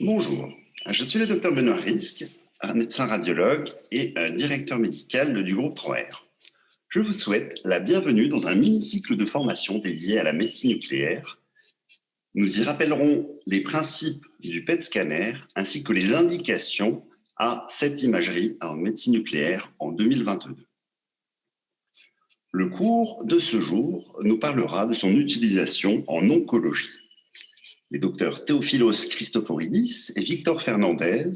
Bonjour, je suis le docteur Benoît Risque, un médecin radiologue et directeur médical du groupe 3R. Je vous souhaite la bienvenue dans un mini-cycle de formation dédié à la médecine nucléaire. Nous y rappellerons les principes du PET scanner ainsi que les indications à cette imagerie en médecine nucléaire en 2022. Le cours de ce jour nous parlera de son utilisation en oncologie. Les docteurs Théophilos Christoforidis et Victor Fernandez,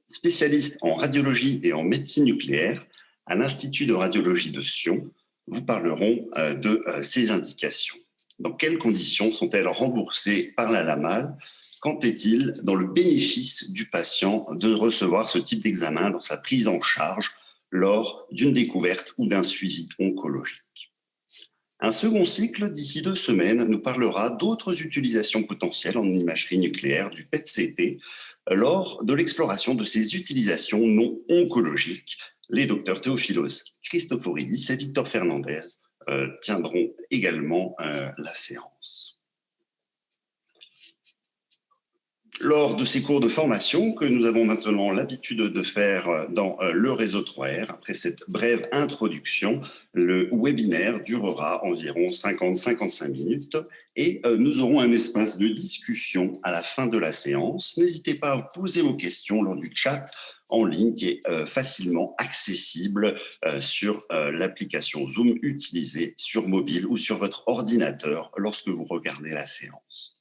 spécialistes en radiologie et en médecine nucléaire à l'Institut de radiologie de Sion, vous parleront de ces indications. Dans quelles conditions sont-elles remboursées par la LAMAL? Qu'en est-il dans le bénéfice du patient de recevoir ce type d'examen dans sa prise en charge lors d'une découverte ou d'un suivi oncologique? Un second cycle, d'ici 2 semaines, nous parlera d'autres utilisations potentielles en imagerie nucléaire du PET-CT lors de l'exploration de ces utilisations non oncologiques. Les docteurs Théophilos Christoforidis et Victor Fernandez tiendront également la séance. Lors de ces cours de formation que nous avons maintenant l'habitude de faire dans le réseau 3R, après cette brève introduction, le webinaire durera environ 50-55 minutes et nous aurons un espace de discussion à la fin de la séance. N'hésitez pas à poser vos questions lors du chat en ligne qui est facilement accessible sur l'application Zoom utilisée sur mobile ou sur votre ordinateur lorsque vous regardez la séance.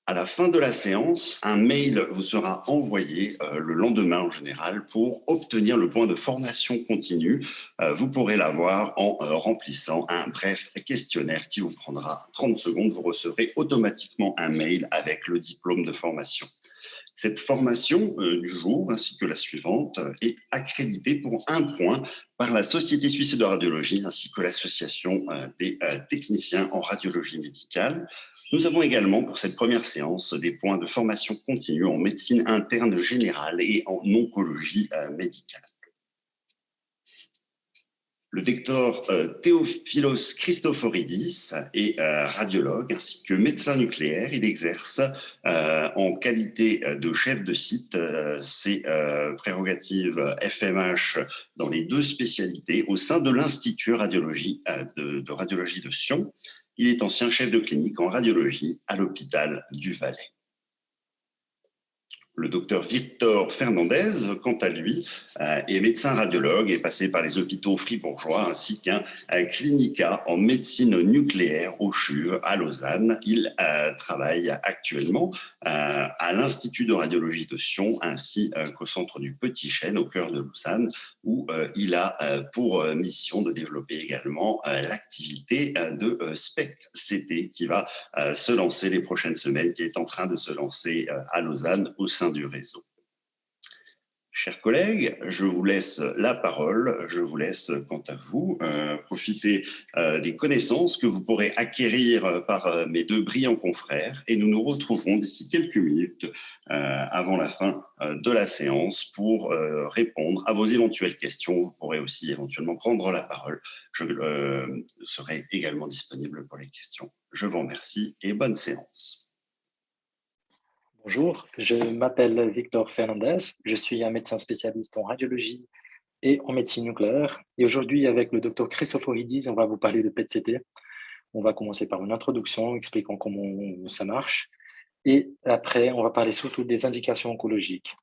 À la fin de la séance, un mail vous sera envoyé le lendemain en général pour obtenir le point de formation continue. Vous pourrez l'avoir en remplissant un bref questionnaire qui vous prendra 30 secondes. Vous recevrez automatiquement un mail avec le diplôme de formation. Cette formation du jour ainsi que la suivante est accréditée pour 1 point par la Société suisse de radiologie ainsi que l'Association des techniciens en radiologie médicale. Nous avons également pour cette première séance des points de formation continue en médecine interne générale et en oncologie médicale. Le docteur Théophilos Christoforidis est radiologue ainsi que médecin nucléaire. Il exerce en qualité de chef de site ses prérogatives FMH dans les 2 spécialités au sein de l'Institut de radiologie de Sion. Il est ancien chef de clinique en radiologie à l'hôpital du Valais. Le docteur Victor Fernandez, quant à lui, est médecin radiologue et passé par les hôpitaux fribourgeois ainsi qu'un clinica en médecine nucléaire au CHUV à Lausanne. Il travaille actuellement à l'Institut de radiologie de Sion ainsi qu'au centre du Petit Chêne au cœur de Lausanne où il a pour mission de développer également l'activité de SPECT-CT qui va se lancer les prochaines semaines, qui est en train de se lancer à Lausanne au sein du réseau. Chers collègues, je vous laisse la parole, je vous laisse quant à vous profiter des connaissances que vous pourrez acquérir par mes 2 brillants confrères et nous nous retrouverons d'ici quelques minutes avant la fin de la séance pour répondre à vos éventuelles questions. Vous pourrez aussi éventuellement prendre la parole. Je serai également disponible pour les questions. Je vous remercie et bonne séance. Bonjour, je m'appelle Victor Fernandez, je suis un médecin spécialiste en radiologie et en médecine nucléaire. Et aujourd'hui, avec le docteur Christoforidis, on va vous parler de PET-CT. On va commencer par une introduction expliquant comment ça marche. Et après, on va parler surtout des indications oncologiques.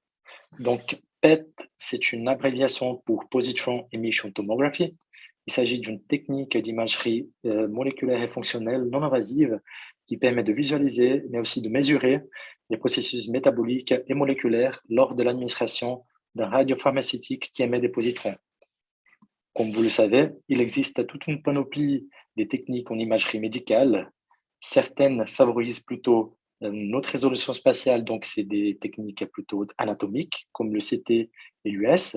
Donc, PET, c'est une abréviation pour Positron Emission Tomography. Il s'agit d'une technique d'imagerie moléculaire et fonctionnelle non invasive qui permet de visualiser, mais aussi de mesurer les processus métaboliques et moléculaires lors de l'administration d'un radiopharmaceutique qui émet des positrons. Comme vous le savez, il existe toute une panoplie des techniques en imagerie médicale. Certaines favorisent plutôt notre résolution spatiale, donc c'est des techniques plutôt anatomiques, comme le CT et l'US.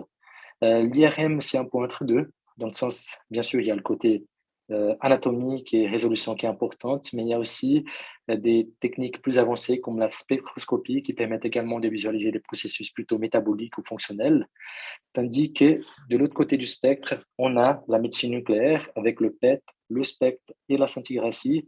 L'IRM, c'est un peu entre deux, dans le sens, bien sûr, il y a le côté anatomique et résolution qui est importante, mais il y a aussi des techniques plus avancées comme la spectroscopie qui permettent également de visualiser des processus plutôt métaboliques ou fonctionnels, tandis que de l'autre côté du spectre, on a la médecine nucléaire avec le PET, le SPECT et la scintigraphie,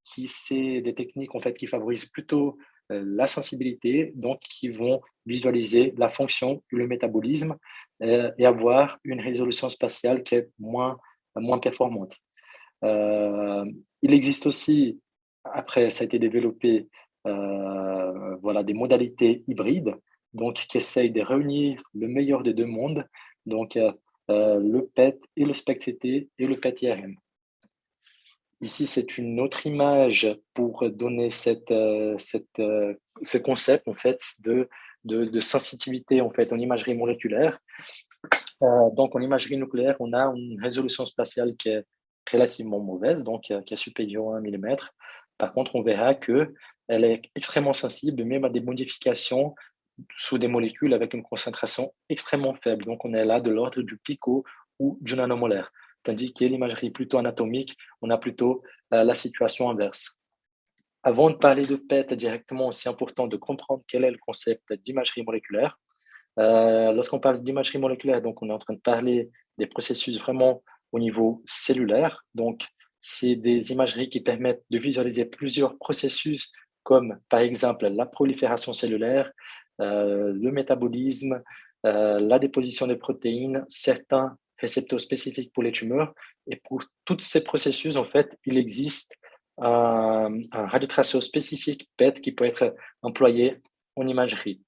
qui c'est des techniques en fait qui favorisent plutôt la sensibilité, donc qui vont visualiser la fonction et le métabolisme et avoir une résolution spatiale qui est moins performante. Il existe aussi, après ça a été développé, voilà, des modalités hybrides, donc qui essayent de réunir le meilleur des 2 mondes, donc le PET et le SPECT-CT et le PET-IRM. Ici, c'est une autre image pour donner ce concept en fait de sensitivité en fait en imagerie moléculaire. Donc en imagerie nucléaire, on a une résolution spatiale qui est relativement mauvaise, donc qui est supérieure à 1 millimètre. Par contre, on verra qu'elle est extrêmement sensible même à des modifications sous des molécules avec une concentration extrêmement faible. Donc on est là de l'ordre du pico ou du nanomolaire. Tandis que l'imagerie plutôt anatomique, on a plutôt la situation inverse. Avant de parler de PET directement, c'est important de comprendre quel est le concept d'imagerie moléculaire. Lorsqu'on parle d'imagerie moléculaire, donc on est en train de parler des processus vraiment au niveau cellulaire. Donc, c'est des imageries qui permettent de visualiser plusieurs processus, comme par exemple la prolifération cellulaire, le métabolisme, la déposition des protéines, certains récepteurs spécifiques pour les tumeurs. Et pour tous ces processus, en fait, il existe un radiotraceur spécifique PET qui peut être employé en imagerie.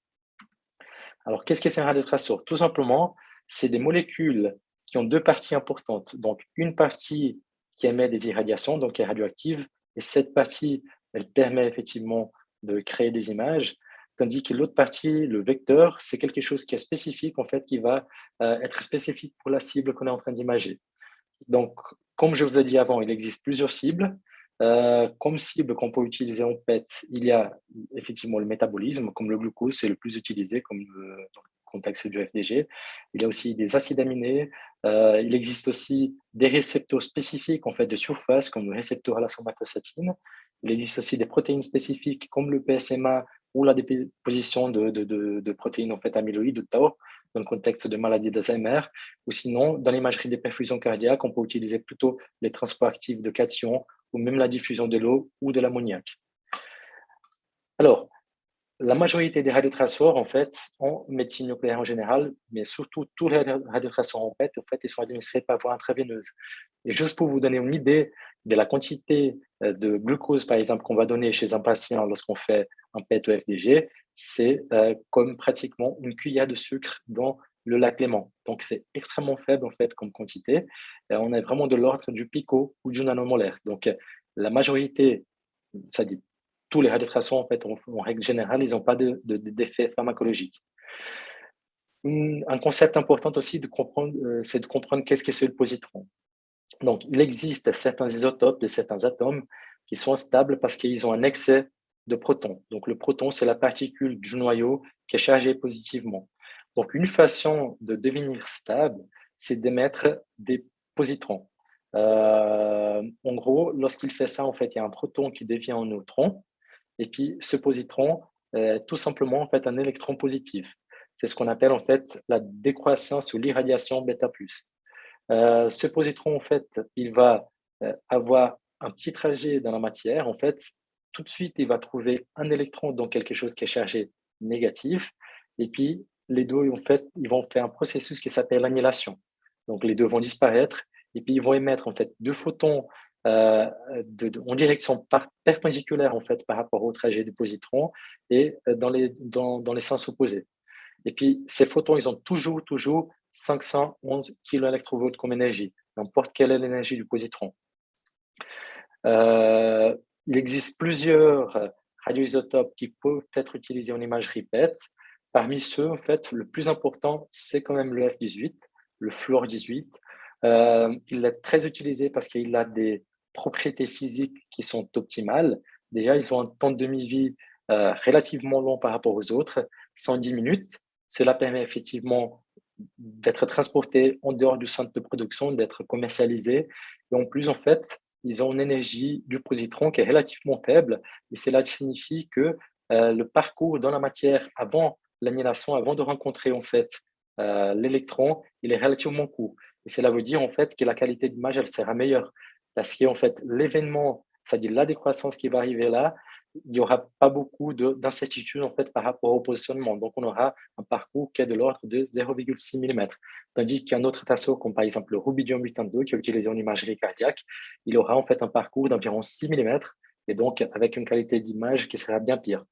Alors, qu'est-ce que c'est un radiotraceur? Tout simplement, c'est des molécules qui ont 2 parties importantes. Donc, une partie qui émet des irradiations, donc qui est radioactive, et cette partie, elle permet effectivement de créer des images, tandis que l'autre partie, le vecteur, c'est quelque chose qui est spécifique, en fait, qui va être spécifique pour la cible qu'on est en train d'imager. Donc, comme je vous ai dit avant, il existe plusieurs cibles. Comme cible qu'on peut utiliser en PET, il y a effectivement le métabolisme, comme le glucose, c'est le plus utilisé comme, dans le contexte du FDG. Il y a aussi des acides aminés. Il existe aussi des récepteurs spécifiques en fait de surface, comme le récepteur à la somatostatine. Il existe aussi des protéines spécifiques comme le PSMA ou la déposition de protéines en fait amyloïdes ou tau dans le contexte de maladie d'Alzheimer. Ou sinon, dans l'imagerie des perfusions cardiaques, on peut utiliser plutôt les transports actifs de cations ou même la diffusion de l'eau ou de l'ammoniac. Alors, la majorité des radiotraceurs, en fait, en médecine nucléaire en général, mais surtout tous les radiotraceurs en fait, ils sont administrés par voie intraveineuse. Et juste pour vous donner une idée de la quantité de glucose, par exemple, qu'on va donner chez un patient lorsqu'on fait un PET ou FDG, c'est comme pratiquement une cuillère de sucre dans le lac Léman. Donc, c'est extrêmement faible, en fait, comme quantité. Et on est vraiment de l'ordre du pico ou du nanomolaire. Donc, la majorité, ça dit tous les radiotraceurs, en fait, en règle générale, ils n'ont pas d'effet pharmacologique. Un concept important aussi de comprendre, c'est de comprendre qu'est-ce que c'est le positron. Donc, il existe certains isotopes de certains atomes qui sont stables parce qu'ils ont un excès de protons. Donc, le proton, c'est la particule du noyau qui est chargée positivement. Donc, une façon de devenir stable, c'est d'émettre des positrons. En gros, lorsqu'il fait ça, en fait, il y a un proton qui devient un neutron, et puis ce positron est tout simplement en fait un électron positif. C'est ce qu'on appelle en fait la décroissance ou l'irradiation bêta+. Ce positron, en fait, il va avoir un petit trajet dans la matière. En fait, tout de suite, il va trouver un électron dans quelque chose qui est chargé négatif. Et puis, les deux, en fait, ils vont faire un processus qui s'appelle l'annihilation. Donc, les deux vont disparaître. Et puis, ils vont émettre, en fait, 2 photons en direction perpendiculaire, en fait, par rapport au trajet du positron et dans les sens opposés. Et puis, ces photons, ils ont toujours 511 kV comme énergie, n'importe quelle est l'énergie du positron. Il existe plusieurs radioisotopes qui peuvent être utilisés en imagerie PET. Parmi ceux, en fait, le plus important, c'est quand même le F18, le fluor 18. Il est très utilisé parce qu'il a des propriétés physiques qui sont optimales. Déjà, ils ont un temps de demi-vie relativement long par rapport aux autres, 110 minutes. Cela permet effectivement d'être transporté en dehors du centre de production, d'être commercialisé. Et en plus, en fait, ils ont une énergie du positron qui est relativement faible. Et cela signifie que le parcours dans la matière avant l'annihilation, avant de rencontrer en fait l'électron, il est relativement court. Et cela veut dire en fait que la qualité d'image, elle sera meilleure. Parce qu'en fait, l'événement, c'est-à-dire la décroissance qui va arriver là, il n'y aura pas beaucoup d'incertitudes en fait par rapport au positionnement. Donc, on aura un parcours qui est de l'ordre de 0,6 mm. Tandis qu'un autre traceau, comme par exemple le Rubidium 82, qui est utilisé en imagerie cardiaque, il aura en fait un parcours d'environ 6 mm et donc avec une qualité d'image qui sera bien pire.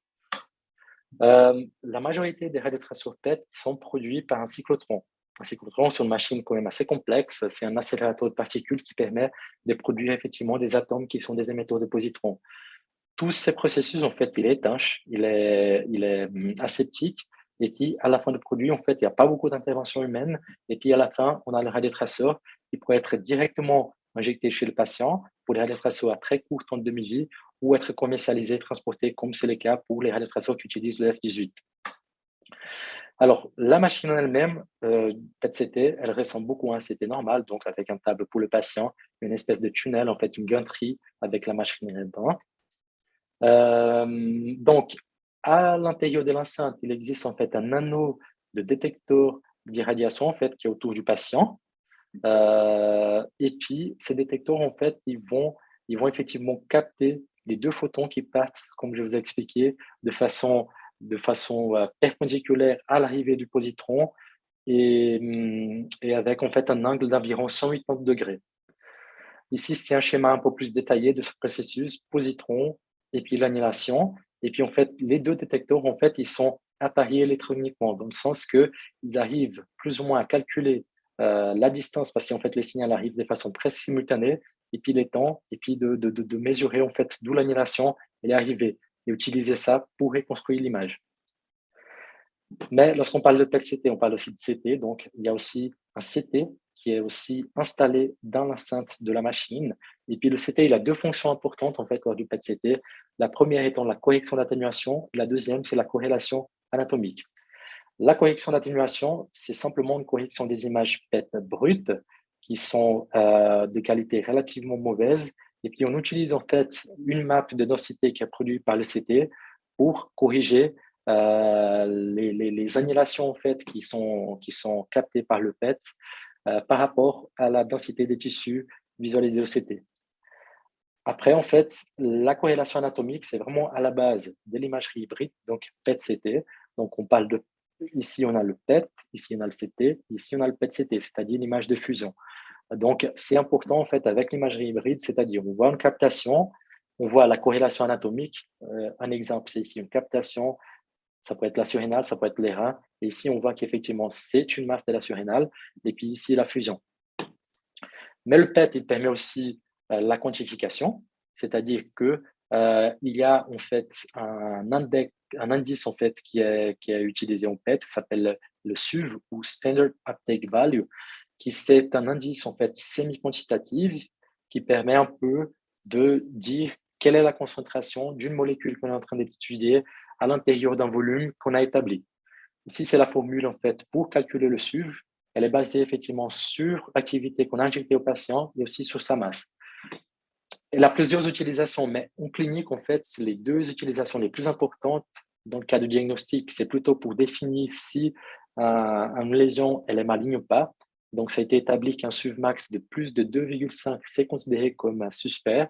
La majorité des radiotraceurs PET sont produits par un cyclotron. Un cyclotron, c'est une machine quand même assez complexe. C'est un accélérateur de particules qui permet de produire effectivement des atomes qui sont des émetteurs de positrons. Tous ces processus, en fait, il est étanche, il est aseptique, et puis à la fin du produit, en fait, il n'y a pas beaucoup d'intervention humaine. Et puis à la fin, on a le radiotraceur qui pourrait être directement injecté chez le patient pour les radiotraceurs à très court temps de demi-vie ou être commercialisé, transporté, comme c'est le cas pour les radiotraceurs qui utilisent le F-18. Alors, la machine en elle-même, PET-CT, elle ressemble beaucoup à un CT normal, donc avec un table pour le patient, une espèce de tunnel, en fait, une gantry avec la machine dedans. Donc, à l'intérieur de l'enceinte, il existe en fait un anneau de détecteur d'irradiation en fait qui est autour du patient. Et puis ces détecteurs en fait, ils vont effectivement capter les deux photons qui partent, comme je vous ai expliqué, de façon perpendiculaire à l'arrivée du positron et avec en fait un angle d'environ 180 degrés. Ici, c'est un schéma un peu plus détaillé de ce processus, positron et puis l'annulation. Et puis, en fait, les deux détecteurs, en fait, ils sont appareillés électroniquement, dans le sens qu'ils arrivent plus ou moins à calculer la distance, parce qu'en fait, les signaux arrivent de façon presque simultanée, et puis les temps, et puis de mesurer, en fait, d'où l'annulation et l'arrivée, et utiliser ça pour reconstruire l'image. Mais lorsqu'on parle de PET-CT, on parle aussi de CT. Donc, il y a aussi un CT qui est aussi installé dans l'enceinte de la machine. Et puis, le CT, il a deux fonctions importantes en fait lors du PET-CT. La première étant la correction d'atténuation. La deuxième, c'est la corrélation anatomique. La correction d'atténuation, c'est simplement une correction des images PET brutes qui sont de qualité relativement mauvaise. Et puis, on utilise en fait une map de densité qui est produite par le CT pour corriger les annulations en fait qui sont captées par le PET par rapport à la densité des tissus visualisés au CT. Après, en fait, la corrélation anatomique, c'est vraiment à la base de l'imagerie hybride, donc PET-CT. Donc, on parle de, ici, on a le PET, ici, on a le CT, ici, on a le PET-CT, c'est-à-dire l'image de fusion. Donc, c'est important, en fait, avec l'imagerie hybride, c'est-à-dire, on voit une captation, on voit la corrélation anatomique. Un exemple, c'est ici une captation. Ça peut être la surrénale, ça peut être les reins. Et ici, on voit qu'effectivement, c'est une masse de la surrénale. Et puis ici, la fusion. Mais le PET, il permet aussi la quantification, c'est-à-dire que il y a en fait un indice en fait qui est utilisé en PET, qui s'appelle le SUV ou Standard Uptake Value, qui c'est un indice en fait semi-quantitatif qui permet un peu de dire quelle est la concentration d'une molécule qu'on est en train d'étudier à l'intérieur d'un volume qu'on a établi. Ici, c'est la formule en fait pour calculer le SUV. Elle est basée effectivement sur l'activité qu'on a injectée au patient et aussi sur sa masse. Elle a plusieurs utilisations, mais en clinique, en fait, les deux utilisations les plus importantes dans le cas de diagnostic, c'est plutôt pour définir si une lésion elle est maligne ou pas. Donc, ça a été établi qu'un SUV max de plus de 2,5, c'est considéré comme un suspect.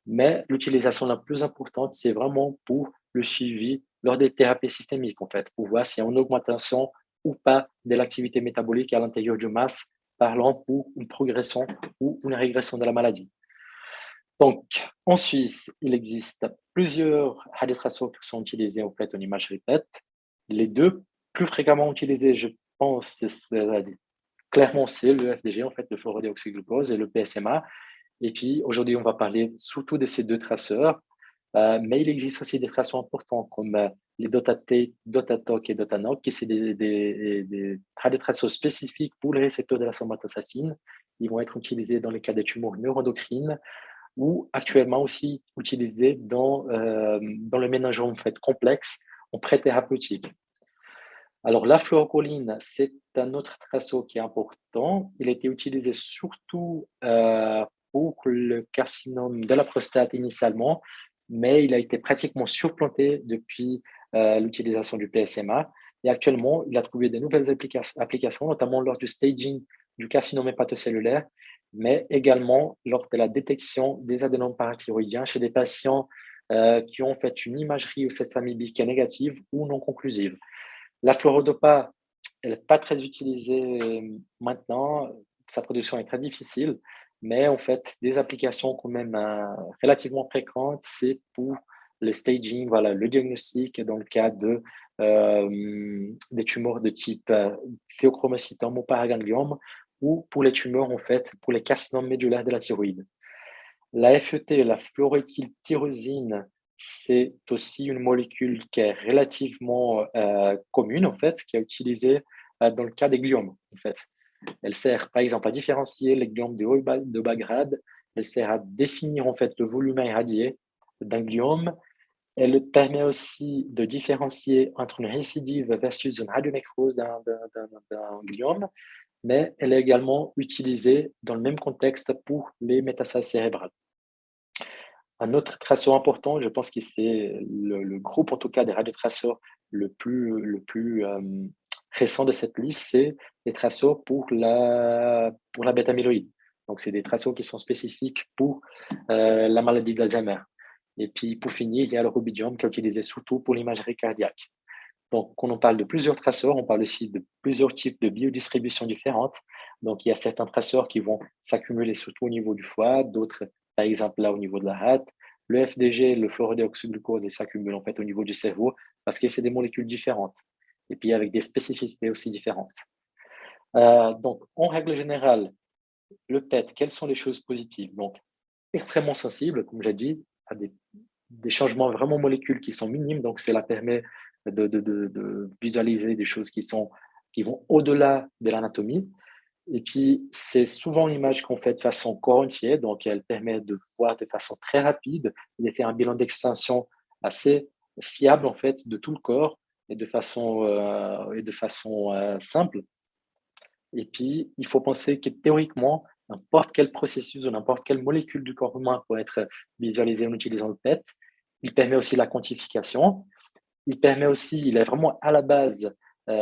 Mais l'utilisation la plus importante, c'est vraiment pour le suivi lors des thérapies systémiques, en fait, pour voir s'il y a une augmentation ou pas de l'activité métabolique à l'intérieur du masque, parlant pour une progression ou une régression de la maladie. Donc, en Suisse, il existe plusieurs radiotraceurs qui sont utilisés en fait en imagerie PET. Les deux plus fréquemment utilisés, je pense, clairement, c'est le FDG, en fait, le fluorodéoxyglucose et le PSMA. Et puis, aujourd'hui, on va parler surtout de ces deux traceurs, mais il existe aussi des traceurs importants comme les DOTATOC et DOTANOC, qui sont des radiotraceurs spécifiques pour les récepteurs de la somatosacine. Ils vont être utilisés dans les cas des tumeurs neuroendocrines ou actuellement aussi utilisés dans le ménagement en fait, complexe en pré-thérapeutique. Alors, la fluorocholine, c'est un autre traceau qui est important. Il a été utilisé surtout pour le carcinome de la prostate initialement, mais il a été pratiquement surplanté depuis l'utilisation du PSMA. Et actuellement, il a trouvé de nouvelles applications, notamment lors du staging du carcinome hépatocellulaire, mais également lors de la détection des adénomes parathyroïdiens chez des patients qui ont en fait une imagerie ou cette famille B qui est négative ou non conclusive. La fluorodopa, elle n'est pas très utilisée maintenant, sa production est très difficile, mais en fait, des applications quand même relativement fréquentes, c'est pour le staging, voilà, le diagnostic dans le cas des tumeurs de type phéochromocytome ou paragangliome, ou pour les tumeurs, en fait, pour les carcinomes médulaires de la thyroïde. La FET, la fluoroéthyltyrosine, c'est aussi une molécule qui est relativement commune, en fait, qui est utilisée dans le cas des gliomes, en fait. Elle sert, par exemple, à différencier les gliomes de haut et de bas grade. Elle sert à définir, en fait, le volume irradié d'un gliome. Elle permet aussi de différencier entre une récidive versus une radionécrose d'un gliome, mais elle est également utilisée dans le même contexte pour les métastases cérébrales. Un autre traceur important, je pense que c'est le groupe, en tout cas, des radiotraceurs le plus récent de cette liste, c'est les traceurs pour la bêta-amyloïde. Donc, c'est des traceurs qui sont spécifiques pour la maladie d'Alzheimer. Et puis, pour finir, il y a le rubidium qui est utilisé surtout pour l'imagerie cardiaque. Donc, quand on parle de plusieurs traceurs, on parle aussi de plusieurs types de biodistributions différentes. Donc, il y a certains traceurs qui vont s'accumuler surtout au niveau du foie, d'autres, par exemple, là, au niveau de la rate. Le FDG, le fluorodéoxyglucose, il s'accumule en fait au niveau du cerveau parce que c'est des molécules différentes et puis avec des spécificités aussi différentes. Donc, en règle générale, le PET, quelles sont les choses positives? Donc, extrêmement sensible, comme j'ai dit, à des changements vraiment molécules qui sont minimes. Donc, cela permet de visualiser des choses qui vont au-delà de l'anatomie. Et puis, c'est souvent une image qu'on fait de façon corps entier, donc elle permet de voir de façon très rapide, de faire un bilan d'extinction assez fiable en fait de tout le corps et de façon simple. Et puis, il faut penser que théoriquement, n'importe quel processus ou n'importe quelle molécule du corps humain peut être visualisée en utilisant le PET. Il permet aussi la quantification. Il est vraiment à la base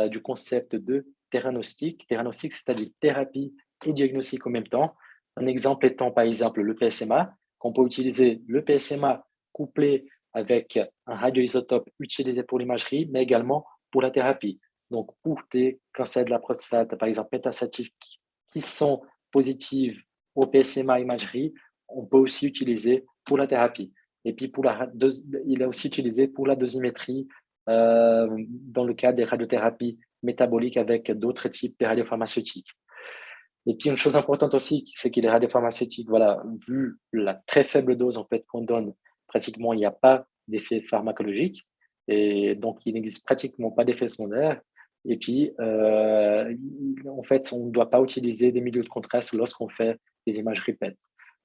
du concept de theranostic. Theranostic, c'est-à-dire thérapie et diagnostic en même temps. Un exemple étant, par exemple, le PSMA, qu'on peut utiliser le PSMA couplé avec un radioisotope utilisé pour l'imagerie, mais également pour la thérapie. Donc, pour des cancers de la prostate, par exemple, métastatiques, qui sont positives au PSMA imagerie, on peut aussi utiliser pour la thérapie. Et puis, il est aussi utilisé pour la dosimétrie dans le cas des radiothérapies métaboliques avec d'autres types de radiopharmaceutiques. Et puis, une chose importante aussi, c'est que les radiopharmaceutiques, voilà, vu la très faible dose en fait qu'on donne, pratiquement, il n'y a pas d'effet pharmacologique et donc il n'existe pratiquement pas d'effet secondaire. Et puis, en fait, on ne doit pas utiliser des milieux de contraste lorsqu'on fait des imageries PET.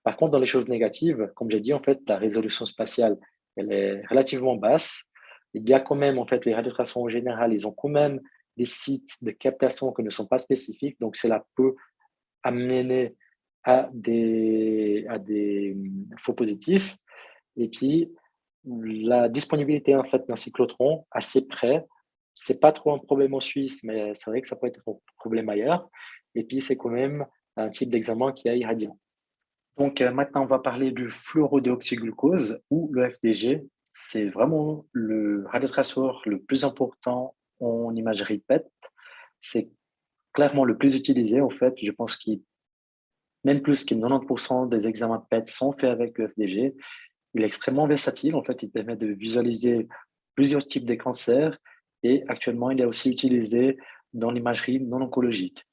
Par contre, dans les choses négatives, comme j'ai dit, en fait, la résolution spatiale, elle est relativement basse. Il y a quand même, en fait, les radiotraceurs en général, ils ont quand même des sites de captation qui ne sont pas spécifiques, donc cela peut amener à des faux positifs. Et puis, la disponibilité en fait d'un cyclotron assez près, c'est pas trop un problème en Suisse, mais c'est vrai que ça peut être un problème ailleurs. Et puis, c'est quand même un type d'examen qui est irradiant. Donc, maintenant, on va parler du fluorodéoxyglucose ou le FDG. C'est vraiment le radiotraceur le plus important en imagerie PET. C'est clairement le plus utilisé, en fait. Je pense qu'il même plus que 90% des examens PET sont faits avec le FDG. Il est extrêmement versatile. En fait, il permet de visualiser plusieurs types de cancers et actuellement, il est aussi utilisé dans l'imagerie non oncologique.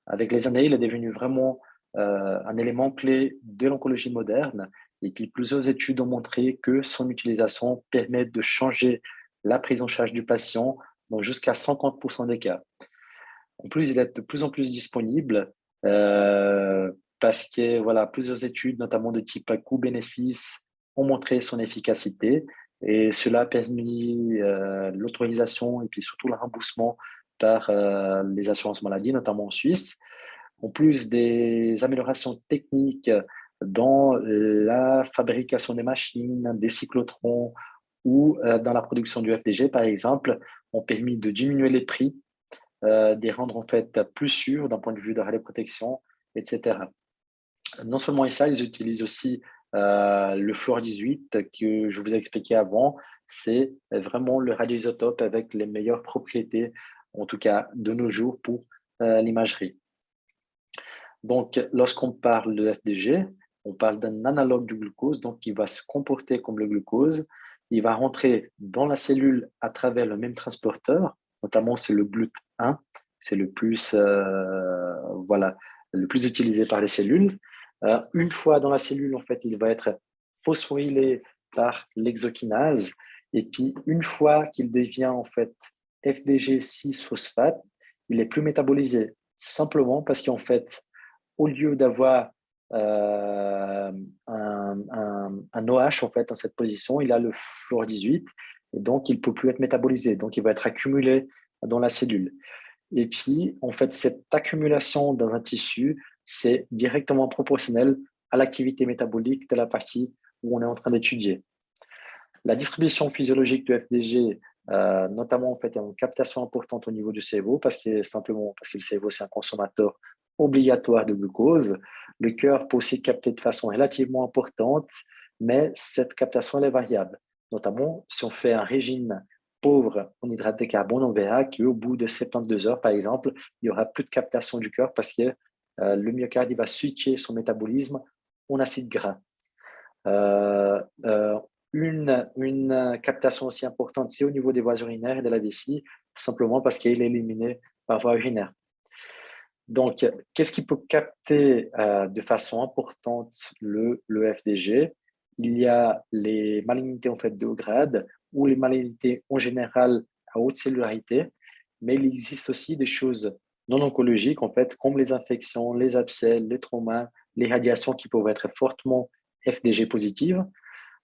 Avec les années, il est devenu vraiment un élément clé de l'oncologie moderne. Et puis, plusieurs études ont montré que son utilisation permet de changer la prise en charge du patient dans jusqu'à 50% des cas. En plus, il est de plus en plus disponible parce que voilà, plusieurs études, notamment de type coût-bénéfice, ont montré son efficacité et cela a permis l'autorisation et puis surtout le remboursement par les assurances maladie, notamment en Suisse. En plus des améliorations techniques dans la fabrication des machines, des cyclotrons ou dans la production du FDG, par exemple, ont permis de diminuer les prix, de les rendre en fait plus sûrs d'un point de vue de radioprotection, etc. Non seulement ça, ils utilisent aussi Le fluor 18 que je vous ai expliqué avant, c'est vraiment le radioisotope avec les meilleures propriétés, en tout cas de nos jours, pour l'imagerie. Donc, lorsqu'on parle de FDG, on parle d'un analogue du glucose, donc qui va se comporter comme le glucose. Il va rentrer dans la cellule à travers le même transporteur, notamment c'est le GLUT1, c'est le plus, voilà, le plus utilisé par les cellules. Une fois dans la cellule, en fait, il va être phosphorylé par l'exokinase. Et puis, une fois qu'il devient en fait FDG 6-phosphate, il est plus métabolisé, simplement parce qu'en fait, au lieu d'avoir un OH en fait dans cette position, il a le fluor 18 et donc il ne peut plus être métabolisé, donc il va être accumulé dans la cellule. Et puis, en fait, cette accumulation dans un tissu, c'est directement proportionnel à l'activité métabolique de la partie où on est en train d'étudier. La distribution physiologique du FDG, notamment en fait, il y a une captation importante au niveau du cerveau parce que le cerveau c'est un consommateur obligatoire de glucose. Le cœur peut aussi capter de façon relativement importante, mais cette captation elle est variable. Notamment, si on fait un régime pauvre en hydrate de carbone, on verra qu'au bout de 72 heures, par exemple, il n'y aura plus de captation du cœur parce que le myocarde il va switcher son métabolisme en acide gras. Euh, euh, une captation aussi importante, c'est au niveau des voies urinaires et de la vessie, simplement parce qu'elle est éliminée par voie urinaire. Donc, qu'est-ce qui peut capter de façon importante le FDG? Il y a les malignités en fait de haut grade ou les malignités en général à haute cellularité, mais il existe aussi des choses non oncologiques en fait, comme les infections, les abcès, les traumas, les radiations qui peuvent être fortement FDG positives,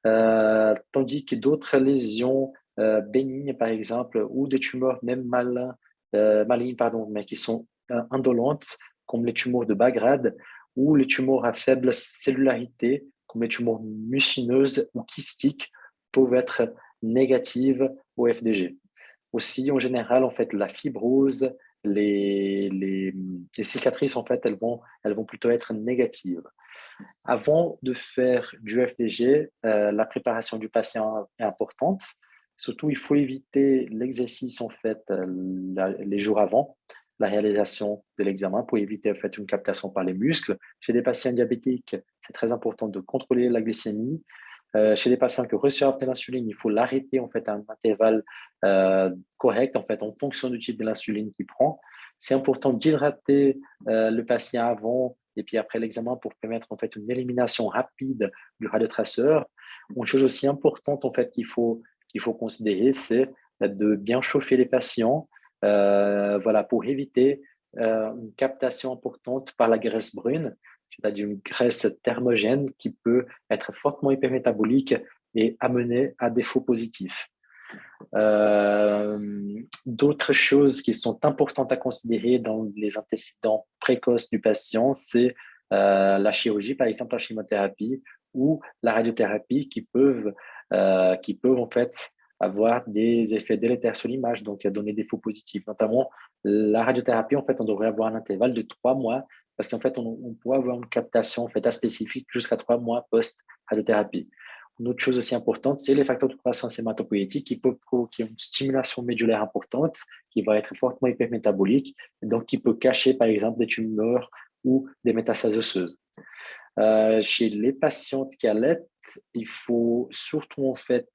tandis que d'autres lésions bénignes par exemple ou des tumeurs même malignes pardon, mais qui sont indolentes, comme les tumeurs de bas grade ou les tumeurs à faible cellularité, comme les tumeurs mucineuses ou kystiques, peuvent être négatives au FDG. Aussi, en général, en fait, la fibrose, les cicatrices, en fait, elles vont plutôt être négatives. Avant de faire du FDG, la préparation du patient est importante. Surtout, il faut éviter l'exercice en fait les jours avant la réalisation de l'examen pour éviter en fait une captation par les muscles. Chez des patients diabétiques, c'est très important de contrôler la glycémie. Chez les patients qui reçoivent de l'insuline, il faut l'arrêter en fait à un intervalle correct en fait en fonction du type de l'insuline qu'il prend. C'est important d'hydrater le patient avant et puis après l'examen pour permettre en fait une élimination rapide du radiotraceur. Une chose aussi importante en fait qu'il faut considérer, c'est de bien chauffer les patients, voilà, pour éviter une captation importante par la graisse brune, c'est-à-dire une graisse thermogène qui peut être fortement hypermétabolique et amener à des faux positifs. D'autres choses qui sont importantes à considérer dans les antécédents précoces du patient, c'est la chirurgie, par exemple la chimiothérapie ou la radiothérapie qui peuvent en fait avoir des effets délétères sur l'image, donc donner des faux positifs. Notamment, la radiothérapie, en fait, on devrait avoir un intervalle de 3 mois parce qu'en fait, on peut avoir une captation en fait, aspécifique jusqu'à 3 mois post-radiothérapie. Une autre chose aussi importante, c'est les facteurs de croissance hématopoïétique qui peuvent provoquer une stimulation médulaire importante, qui va être fortement hypermétabolique, et donc qui peut cacher, par exemple, des tumeurs ou des métastases osseuses. Chez les patientes qui allaitent, il faut surtout en fait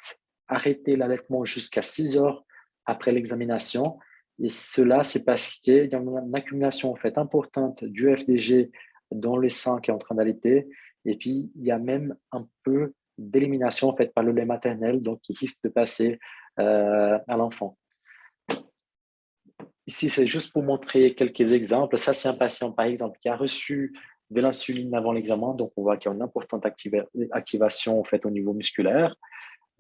arrêter l'allaitement jusqu'à 6 heures après l'examination. Et cela, c'est parce qu'il y a une accumulation en fait importante du FDG dans le sein qui est en train d'allaiter. Et puis, il y a même un peu d'élimination en fait par le lait maternel, donc qui risque de passer à l'enfant. Ici, c'est juste pour montrer quelques exemples. Ça, c'est un patient, par exemple, qui a reçu de l'insuline avant l'examen, donc on voit qu'il y a une importante activation en fait, au niveau musculaire.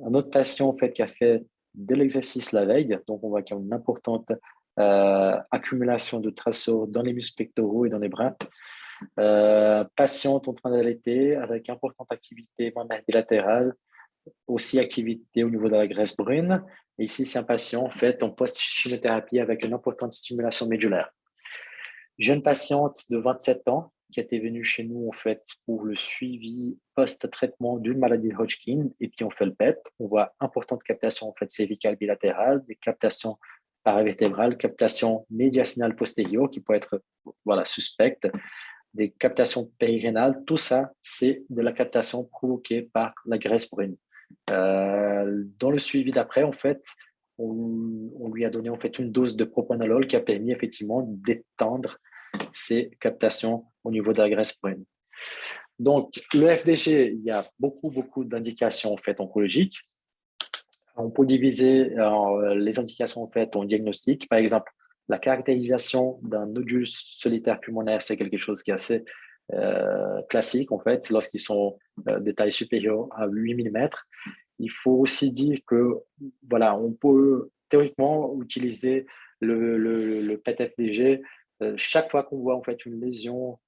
Un autre patient en fait, qui a fait de l'exercice la veille, donc on voit qu'il y a une importante accumulation de traceurs dans les muscles pectoraux et dans les bras. Patiente en train d'allaiter avec importante activité mammaire bilatérale, aussi activité au niveau de la graisse brune. Et ici, c'est un patient fait en post-chimiothérapie avec une importante stimulation médulaire. Jeune patiente de 27 ans qui était venu chez nous en fait pour le suivi post-traitement d'une maladie de Hodgkin, et puis on fait le PET. On voit importante captation en fait cervicale bilatérale, des captations paravertébrales, captation médiastinale postérieure qui peut être voilà suspecte, des captations périrénales. Tout ça, c'est de la captation provoquée par la graisse brune. Dans le suivi d'après, en fait, on lui a donné en fait une dose de propranolol qui a permis effectivement d'étendre ces captations au niveau de la graisse brune. Donc, le FDG, il y a beaucoup d'indications en fait oncologiques. On peut diviser les indications en fait en diagnostic. Par exemple, la caractérisation d'un nodule solitaire pulmonaire, c'est quelque chose qui est assez classique en fait, lorsqu'ils sont de taille supérieure à 8 mm. Il faut aussi dire que voilà, on peut théoriquement utiliser le PET-FDG chaque fois qu'on voit en fait une lésion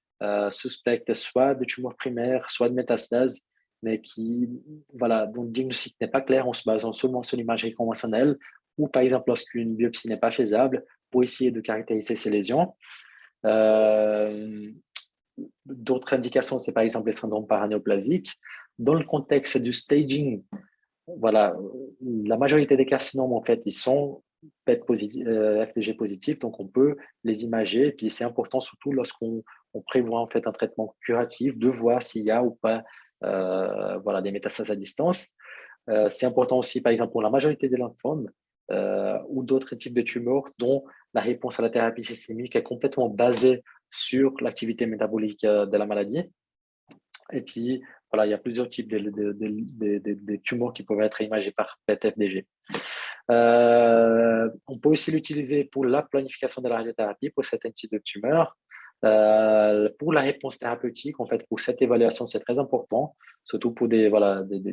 suspecte, soit de tumeur primaire, soit de métastase, mais qui, voilà, dont le diagnostic n'est pas clair en se basant seulement sur l'imagerie conventionnelle, ou par exemple lorsqu'une biopsie n'est pas faisable, pour essayer de caractériser ces lésions. D'autres indications, c'est par exemple les syndromes paranéoplasiques. Dans le contexte du staging, voilà, la majorité des carcinomes, en fait, ils sont PET positif, FDG positifs, donc on peut les imager. Et puis c'est important, surtout lorsqu'on prévoit en fait un traitement curatif, de voir s'il y a ou pas voilà, des métastases à distance. C'est important aussi, par exemple, pour la majorité des lymphomes ou d'autres types de tumeurs dont la réponse à la thérapie systémique est complètement basée sur l'activité métabolique de la maladie. Et puis, voilà, il y a plusieurs types de tumeurs qui peuvent être imagés par PET-FDG. On peut aussi l'utiliser pour la planification de la radiothérapie pour certains types de tumeurs. Pour la réponse thérapeutique, en fait, pour cette évaluation, c'est très important, surtout pour des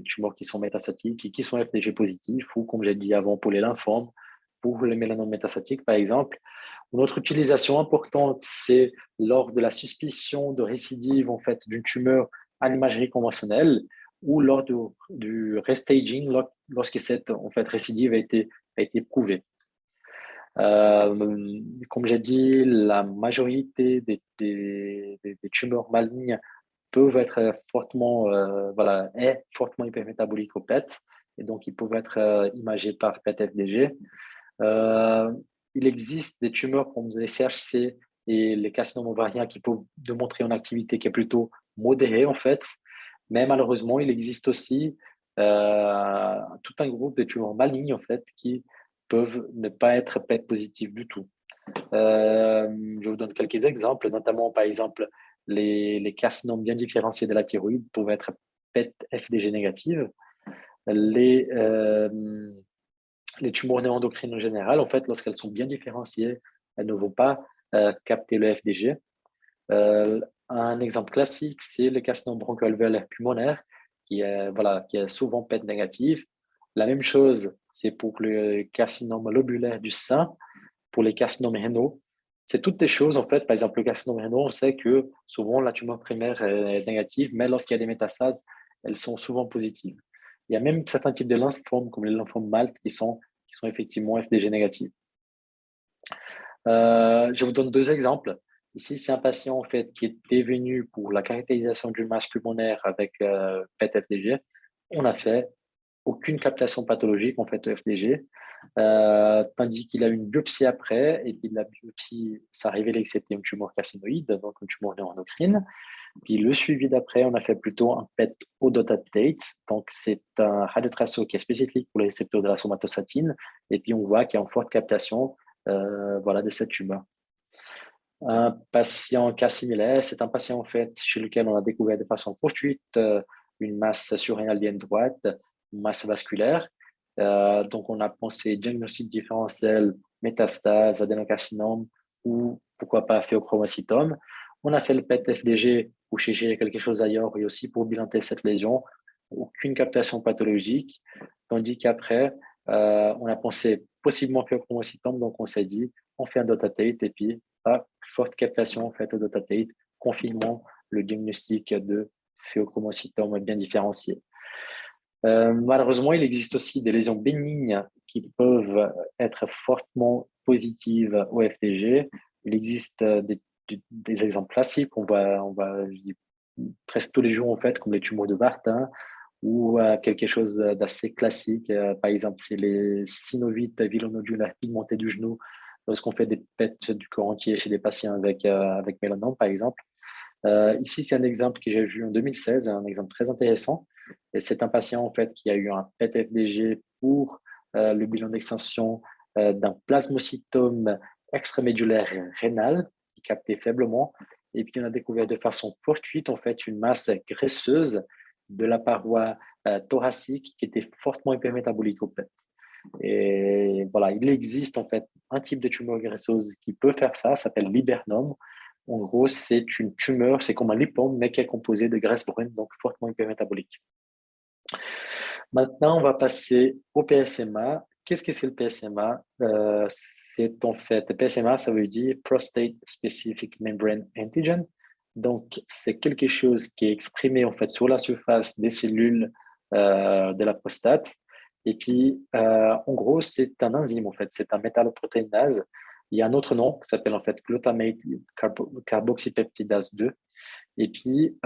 tumeurs qui sont métastatiques et qui sont FDG positifs, ou comme j'ai dit avant, pour les lymphomes, pour les mélanomes métastatiques, par exemple. Une autre utilisation importante, c'est lors de la suspicion de récidive en fait, d'une tumeur à l'imagerie conventionnelle, ou lors du restaging, lorsque cette en fait, récidive a été prouvée. Comme j'ai dit, la majorité des tumeurs malignes peuvent être fortement, est fortement hypermétabolique au PET, et donc ils peuvent être imagés par PET-FDG. Il existe des tumeurs comme les CHC et les carcinomes ovariens qui peuvent démontrer une activité qui est plutôt modérée en fait, mais malheureusement, il existe aussi tout un groupe de tumeurs malignes en fait qui peuvent ne pas être PET positifs du tout. Je vous donne quelques exemples, notamment par exemple les carcinomes bien différenciés de la thyroïde peuvent être PET-FDG négatives. Les tumeurs néoendocrines en général, en fait, lorsqu'elles sont bien différenciées, elles ne vont pas capter le FDG. Un exemple classique, c'est le carcinome broncho-alvéolaire pulmonaire, qui est souvent PET négatif. La même chose, c'est pour le carcinome lobulaire du sein, pour les carcinomes rénaux. C'est toutes des choses, en fait. Par exemple, le carcinome rénal, on sait que souvent la tumeur primaire est négative, mais lorsqu'il y a des métastases, elles sont souvent positives. Il y a même certains types de lymphomes, comme les lymphomes MALT, qui sont effectivement FDG négatifs. Je vous donne deux exemples. Ici, c'est un patient en fait, qui était venu pour la caractérisation d'une masse pulmonaire avec PET-FDG. On n'a fait aucune captation pathologique en fait, de FDG, tandis qu'il a eu une biopsie après, et puis la biopsie, ça a révélé que c'était une tumeur carcinoïde, donc une tumeur néoendocrine. Puis le suivi d'après, on a fait plutôt un PET odotatate. Donc, c'est un radiotraceur qui est spécifique pour les récepteurs de la somatostatine. Et puis, on voit qu'il y a une forte captation de cette tumeur. Un patient cas similaire, c'est un patient en fait chez lequel on a découvert de façon fortuite une masse surrénalienne droite, une masse vasculaire. Donc, on a pensé diagnostic différentiel, métastase, adénocarcinome ou pourquoi pas phéochromocytome. On a fait le PET-FDG pour chercher quelque chose ailleurs et aussi pour bilanter cette lésion. Aucune captation pathologique, tandis qu'après, on a pensé possiblement phéochromocytome, donc on s'est dit, on fait un dotatate et puis, forte captation en fait au dotatate, confirmant le diagnostic de phéochromocytome bien différencié. Malheureusement, il existe aussi des lésions bénignes qui peuvent être fortement positives au FDG. Il existe des des exemples classiques. Je dis presque tous les jours, en fait, comme les tumeurs de Vartin ou quelque chose d'assez classique. Par exemple, c'est les synovites vilonodulaires pigmentés du genou lorsqu'on fait des PET du corps entier chez des patients avec mélanome, par exemple. Ici, c'est un exemple que j'ai vu en 2016, un exemple très intéressant. Et c'est un patient en fait qui a eu un PET-FDG pour le bilan d'extension d'un plasmocytome extramédulaire rénal qui captait faiblement. Et puis, on a découvert de façon fortuite en fait une masse graisseuse de la paroi thoracique qui était fortement hypermétabolique au PET. Et voilà, il existe en fait un type de tumeur graisseuse qui peut faire ça s'appelle l'hibernome. En gros, c'est une tumeur, c'est comme un lipome, mais qui est composé de graisse brune, donc fortement hypermétabolique. Maintenant, on va passer au PSMA. Qu'est-ce que c'est le PSMA? C'est en fait, le PSMA, ça veut dire Prostate Specific Membrane Antigen. Donc, c'est quelque chose qui est exprimé en fait sur la surface des cellules de la prostate. Et puis, en gros, c'est un enzyme en fait, c'est un métalloprotéinase. Il y a un autre nom qui s'appelle en fait glutamate carboxypeptidase 2. Et puis,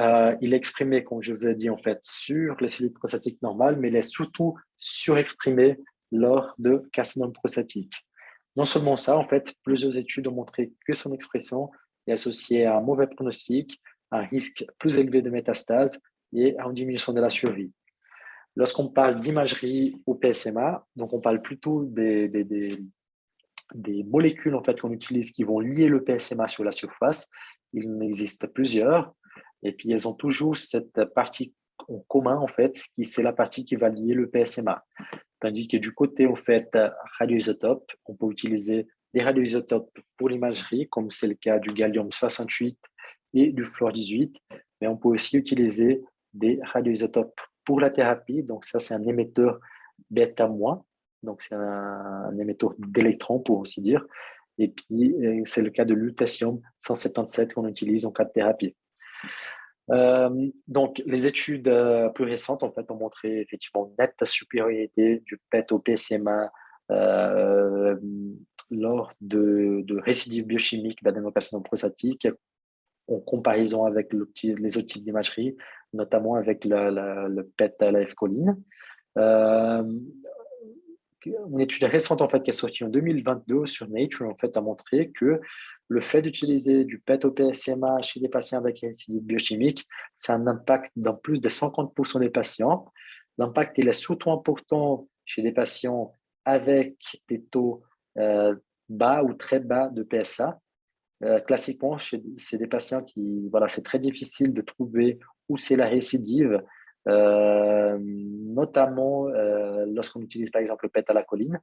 il est exprimé, comme je vous ai dit, en fait, sur les cellules prostatiques normales, mais il est surtout surexprimé lors de carcinome prostatique. Non seulement ça, en fait, plusieurs études ont montré que son expression est associée à un mauvais pronostic, à un risque plus élevé de métastase et à une diminution de la survie. Lorsqu'on parle d'imagerie au PSMA, donc on parle plutôt des molécules en fait qu'on utilise qui vont lier le PSMA sur la surface. Il en existe plusieurs, et puis elles ont toujours cette partie en commun en fait, qui c'est la partie qui va lier le PSMA. Tandis que du côté en fait radioisotope, on peut utiliser des radioisotopes pour l'imagerie, comme c'est le cas du gallium 68 et du fluor 18, mais on peut aussi utiliser des radioisotopes pour la thérapie. Donc ça, c'est un émetteur bêta-, donc c'est un émetteur d'électrons pour aussi dire. Et puis c'est le cas de lutetium 177 qu'on utilise en cas de thérapie. Donc, les études plus récentes en fait, ont montré effectivement une nette supériorité du PET au PSMA lors de récidives biochimiques d'adénocarcinome prostatique en comparaison avec les autres types d'imagerie, notamment avec le PET à la F-choline. Une étude récente en fait, qui est sortie en 2022 sur Nature en fait, a montré que le fait d'utiliser du PET au PSMA chez des patients avec récidive biochimique, ça a un impact dans plus de 50% des patients. L'impact il est surtout important chez des patients avec des taux bas ou très bas de PSA. Classiquement, c'est des patients qui, voilà, c'est très difficile de trouver où c'est la récidive, notamment lorsqu'on utilise par exemple le PET-à-la-choline.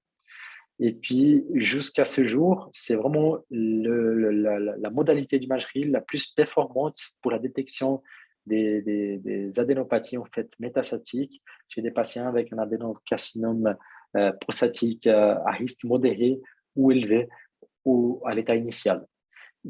Et puis, jusqu'à ce jour, c'est vraiment la modalité d'imagerie la plus performante pour la détection des adénopathies en fait, métastatiques chez des patients avec un adénocarcinome prostatique à risque modéré ou élevé ou à l'état initial.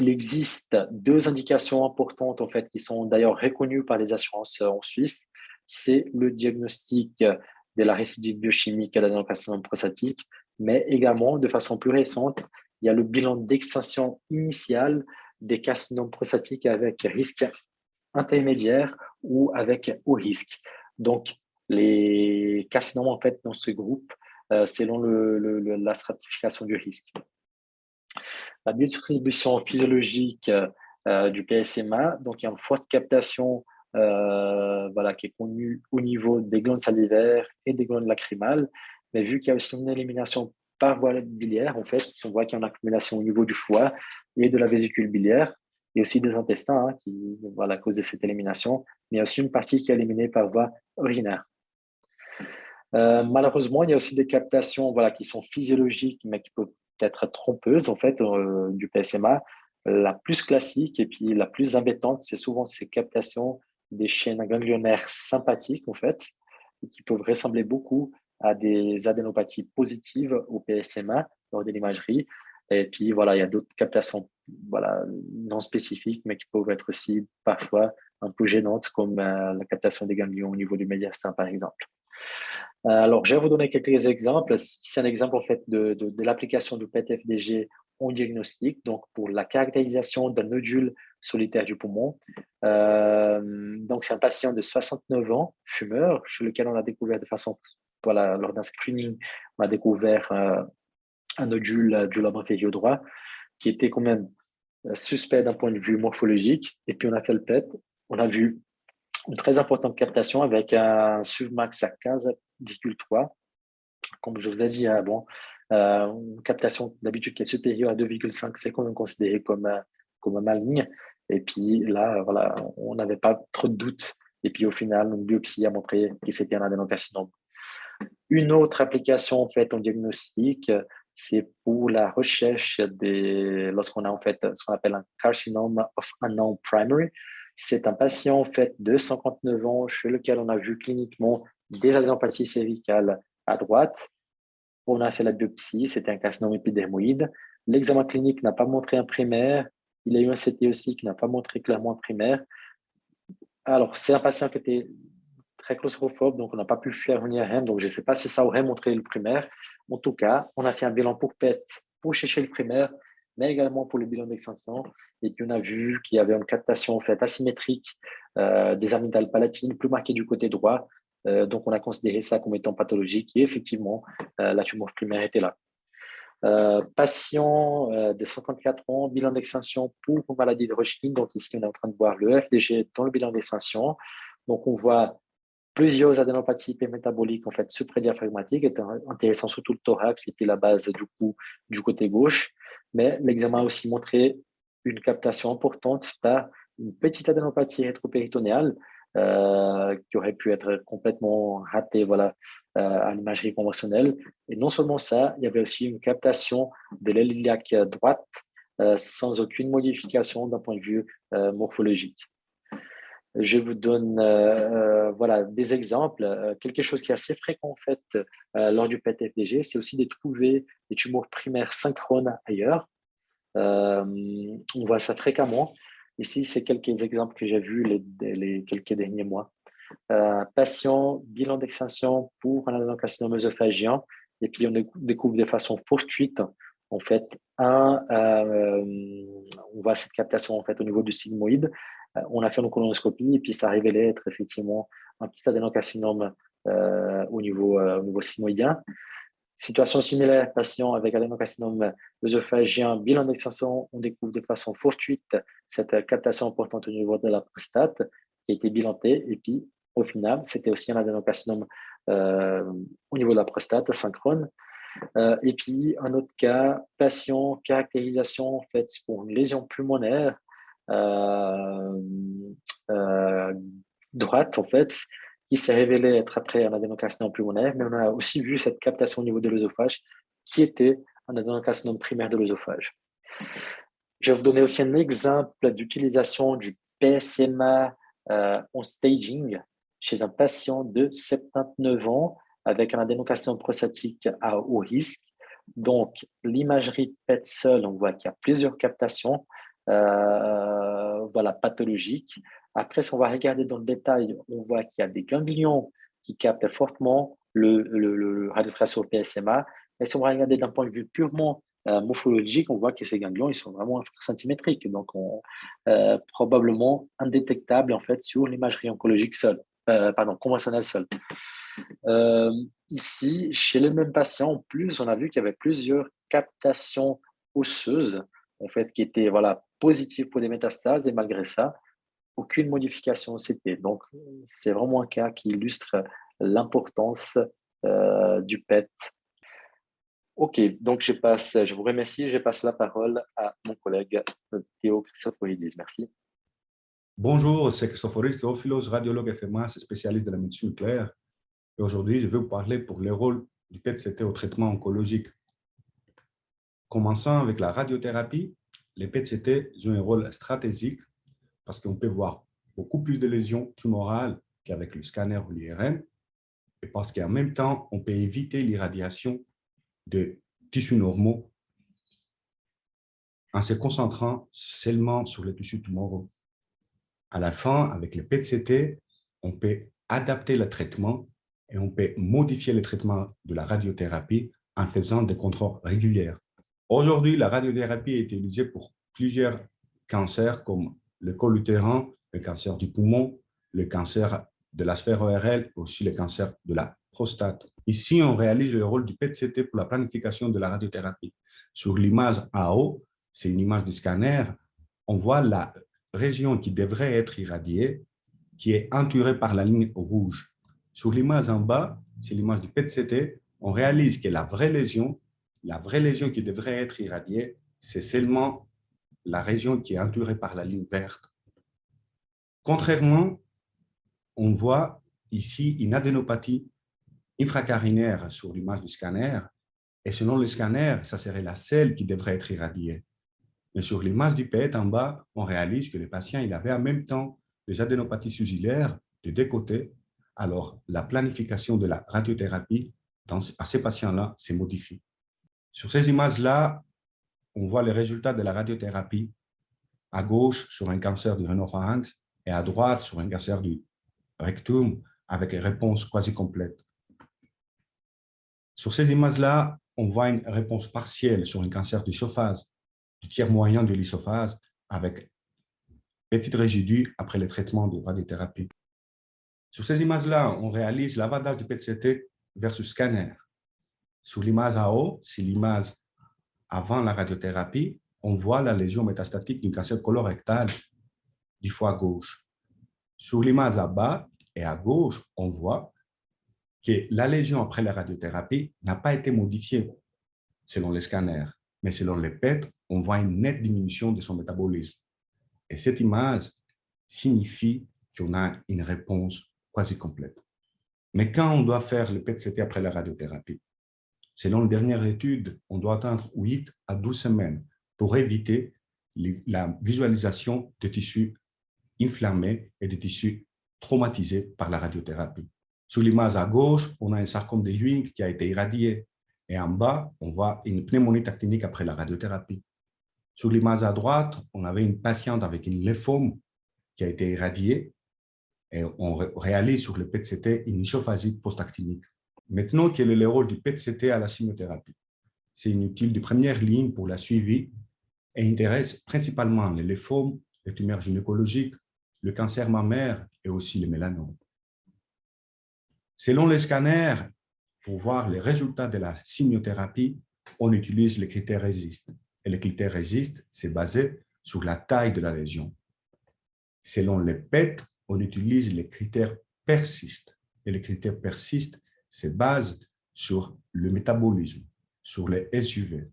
Il existe deux indications importantes en fait, qui sont d'ailleurs reconnues par les assurances en Suisse. C'est le diagnostic de la récidive biochimique à l'adénocarcinome prostatique, mais également, de façon plus récente, il y a le bilan d'extinction initiale des carcinomes prostatiques avec risque intermédiaire ou avec haut risque. Donc, les carcinomes, en fait, dans ce groupe, selon la stratification du risque. La biodistribution physiologique du PSMA, donc il y a une forte captation voilà, qui est connue au niveau des glandes salivaires et des glandes lacrymales, mais vu qu'il y a aussi une élimination par voie biliaire, en fait, on voit qu'il y a une accumulation au niveau du foie et de la vésicule biliaire, et aussi des intestins hein, qui, voilà, à cause de cette élimination, mais il y a aussi une partie qui est éliminée par voie urinaire. Malheureusement, il y a aussi des captations voilà, qui sont physiologiques, mais qui peuvent être trompeuses en fait, du PSMA. La plus classique et puis la plus embêtante, c'est souvent ces captations des chaînes ganglionnaires sympathiques en fait, qui peuvent ressembler beaucoup à des adénopathies positives au PSMA lors de l'imagerie. Et puis voilà, il y a d'autres captations voilà, non spécifiques, mais qui peuvent être aussi parfois un peu gênantes, comme la captation des ganglions au niveau du médiastin, par exemple. Alors, je vais vous donner quelques exemples. C'est un exemple en fait de l'application du PET-FDG en diagnostic, donc pour la caractérisation d'un nodule solitaire du poumon. Donc, c'est un patient de 69 ans, fumeur, chez lequel on a découvert de façon, voilà, lors d'un screening, on a découvert un nodule du lobe inférieur droit qui était quand même suspect d'un point de vue morphologique. Et puis, on a fait le PET. On a vu une très importante captation avec un Suvmax à 15,3. Comme je vous ai dit avant, une captation d'habitude qui est supérieure à 2,5, c'est quand même considéré comme maligne. Et puis là, voilà, on n'avait pas trop de doutes. Et puis au final, une biopsie a montré que c'était un adénocarcinome. Une autre application en fait en diagnostic, c'est pour la recherche lorsqu'on a en fait ce qu'on appelle un carcinome of unknown primary. C'est un patient en fait de 59 ans chez lequel on a vu cliniquement des adénopathies cervicales à droite. On a fait la biopsie, c'était un carcinome épidermoïde. L'examen clinique n'a pas montré un primaire. Il a eu un CT aussi qui n'a pas montré clairement un primaire. Alors, c'est un patient qui était très claustrophobe, donc on n'a pas pu faire une IRM, donc je ne sais pas si ça aurait montré le primaire. En tout cas, on a fait un bilan pour PET pour chercher le primaire, mais également pour le bilan d'extension. Et puis, on a vu qu'il y avait une captation en fait asymétrique des amygdales palatines, plus marquée du côté droit. Donc, on a considéré ça comme étant pathologique et effectivement, la tumeur primaire était là. Patient de 54 ans, bilan d'extinction pour maladie de Hodgkin. Donc ici, on est en train de voir le FDG dans le bilan d'extinction. Donc on voit plusieurs adénopathies métaboliques en fait supradiaphragmatiques, étant intéressant surtout le thorax et puis la base du cou du côté gauche. Mais l'examen a aussi montré une captation importante par une petite adénopathie rétropéritonéale qui aurait pu être complètement ratée, voilà, à l'imagerie conventionnelle. Et non seulement ça, il y avait aussi une captation de l'aile iliaque droite sans aucune modification d'un point de vue morphologique. Je vous donne voilà, des exemples. Quelque chose qui est assez fréquent en fait lors du PET-FDG, c'est aussi de trouver des tumeurs primaires synchrones ailleurs. On voit ça fréquemment. Ici, c'est quelques exemples que j'ai vus les quelques derniers mois. Patient, bilan d'extinction pour un adénocarcinome œsophagien, et puis on découvre de façon fortuite, en fait, on voit cette captation en fait au niveau du sigmoïde. On a fait une colonoscopie et puis ça a révélé être effectivement un petit adénocarcinome au niveau sigmoïdien. Situation similaire, patient avec adénocarcinome œsophagien, bilan d'extension, on découvre de façon fortuite cette captation importante au niveau de la prostate qui a été bilantée et puis au final, c'était aussi un adénocarcinome au niveau de la prostate synchrone. Et puis un autre cas, patient, caractérisation en fait pour une lésion pulmonaire euh, droite en fait, qui s'est révélé être après un adénocarcinome pulmonaire, mais on a aussi vu cette captation au niveau de l'œsophage qui était un adénocarcinome primaire de l'œsophage. Je vais vous donner aussi un exemple d'utilisation du PSMA en staging chez un patient de 79 ans avec un adénocarcinome prostatique à haut risque. Donc, l'imagerie PET seule, on voit qu'il y a plusieurs captations voilà, pathologiques. Après, si on va regarder dans le détail, on voit qu'il y a des ganglions qui captent fortement le radiotraceur PSMA. Et si on va regarder d'un point de vue purement morphologique, on voit que ces ganglions, ils sont vraiment centimétriques, donc probablement indétectables en fait sur l'imagerie oncologique seule, conventionnelle seule. Ici, chez les mêmes patients, en plus, on a vu qu'il y avait plusieurs captations osseuses en fait qui étaient voilà positives pour des métastases et malgré ça, aucune modification au CT. Donc, c'est vraiment un cas qui illustre l'importance du PET. Ok, donc je vous remercie, je passe la parole à mon collègue Théo Christoforidis. Merci. Bonjour, c'est Christoforidis Théophilos, radiologue FMA, spécialiste de la médecine nucléaire. Et aujourd'hui, je vais vous parler pour le rôle du PET-CT au traitement oncologique. Commençons avec la radiothérapie. Les PET-CT jouent un rôle stratégique parce qu'on peut voir beaucoup plus de lésions tumorales qu'avec le scanner ou l'IRM et parce qu'en même temps, on peut éviter l'irradiation de tissus normaux en se concentrant seulement sur les tissus tumoraux. À la fin, avec le PET-CT, on peut adapter le traitement et on peut modifier le traitement de la radiothérapie en faisant des contrôles réguliers. Aujourd'hui, la radiothérapie est utilisée pour plusieurs cancers comme le col utérin, le cancer du poumon, le cancer de la sphère ORL, aussi le cancer de la prostate. Ici, on réalise le rôle du PET-CT pour la planification de la radiothérapie. Sur l'image en haut, c'est une image du scanner, on voit la région qui devrait être irradiée, qui est entourée par la ligne rouge. Sur l'image en bas, c'est l'image du PET-CT, on réalise que la vraie lésion qui devrait être irradiée, c'est seulement la région qui est entourée par la ligne verte. Contrairement, on voit ici une adénopathie infracarinaire sur l'image du scanner, et selon le scanner, ça serait la selle qui devrait être irradiée. Mais sur l'image du PET en bas, on réalise que le patient il avait en même temps des adénopathies sugulaires de deux côtés. Alors, la planification de la radiothérapie à ces patients-là se modifie. Sur ces images-là, on voit les résultats de la radiothérapie à gauche sur un cancer du rhinopharynx et à droite sur un cancer du rectum avec une réponse quasi complète. Sur ces images-là, on voit une réponse partielle sur un cancer du l'œsophage, du tiers moyen de l'œsophage avec petite résidus après le traitement de radiothérapie. Sur ces images-là, on réalise l'avadage du PET-CT versus scanner. Sur l'image en haut, c'est l'image avant la radiothérapie, on voit la lésion métastatique du cancer colorectal du foie gauche. Sur l'image à bas et à gauche, on voit que la lésion après la radiothérapie n'a pas été modifiée selon les scanners, mais selon les PET, on voit une nette diminution de son métabolisme. Et cette image signifie qu'on a une réponse quasi complète. Mais quand on doit faire le PET-CT après la radiothérapie, selon une dernière étude, on doit attendre 8 à 12 semaines pour éviter la visualisation de tissus inflammés et de tissus traumatisés par la radiothérapie. Sur l'image à gauche, on a un sarcome de Ewing qui a été irradié. Et en bas, on voit une pneumonie actinique après la radiothérapie. Sur l'image à droite, on avait une patiente avec une lymphome qui a été irradiée. Et on réalise sur le PET-CT une ischophasie post-actinique. Maintenant, quel est le rôle du PET-CT à la chimiothérapie? C'est une outil de première ligne pour la suivi et intéresse principalement les lymphomes, les tumeurs gynécologiques, le cancer mammaire et aussi les mélanomes. Selon les scanners, pour voir les résultats de la chimiothérapie, on utilise les critères RECIST. Et les critères RECIST, c'est basé sur la taille de la lésion. Selon les PET, on utilise les critères PERSIST. Et les critères PERSIST se basent sur le métabolisme, sur les SUV.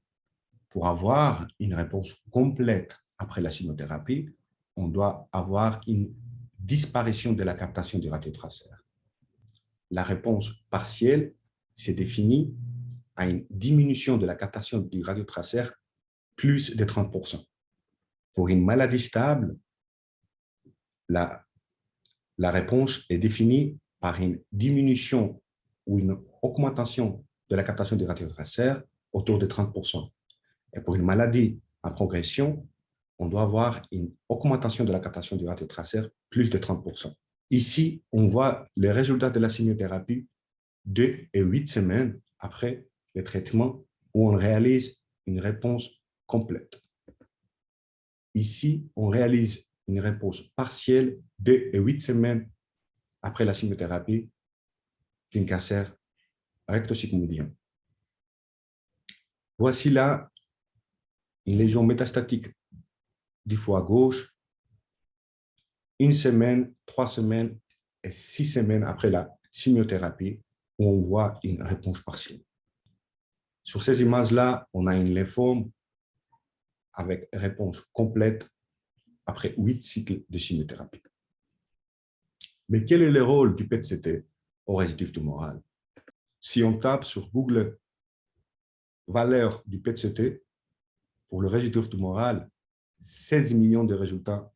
Pour avoir une réponse complète après la chimiothérapie, on doit avoir une disparition de la captation du radiotraceur. La réponse partielle c'est défini à une diminution de la captation du radiotraceur plus de 30%. Pour une maladie stable, la réponse est définie par une diminution ou une augmentation de la captation du radiotraceur autour de 30%. Et pour une maladie en progression, on doit avoir une augmentation de la captation du radiotraceur plus de 30%. Ici, on voit les résultats de la chimiothérapie 2 et 8 semaines après le traitement où on réalise une réponse complète. Ici, on réalise une réponse partielle 2 et 8 semaines après la chimiothérapie d'un cancer rectosigmoïdien. Voici là une lésion métastatique du foie gauche, 1 semaine, 3 semaines et 6 semaines après la chimiothérapie, où on voit une réponse partielle. Sur ces images-là, on a une lymphome avec réponse complète après 8 cycles de chimiothérapie. Mais quel est le rôle du PET-CT au résidu tumoral? Si on tape sur Google valeur du PET-CT pour le résidu tumoral, 16 millions de résultats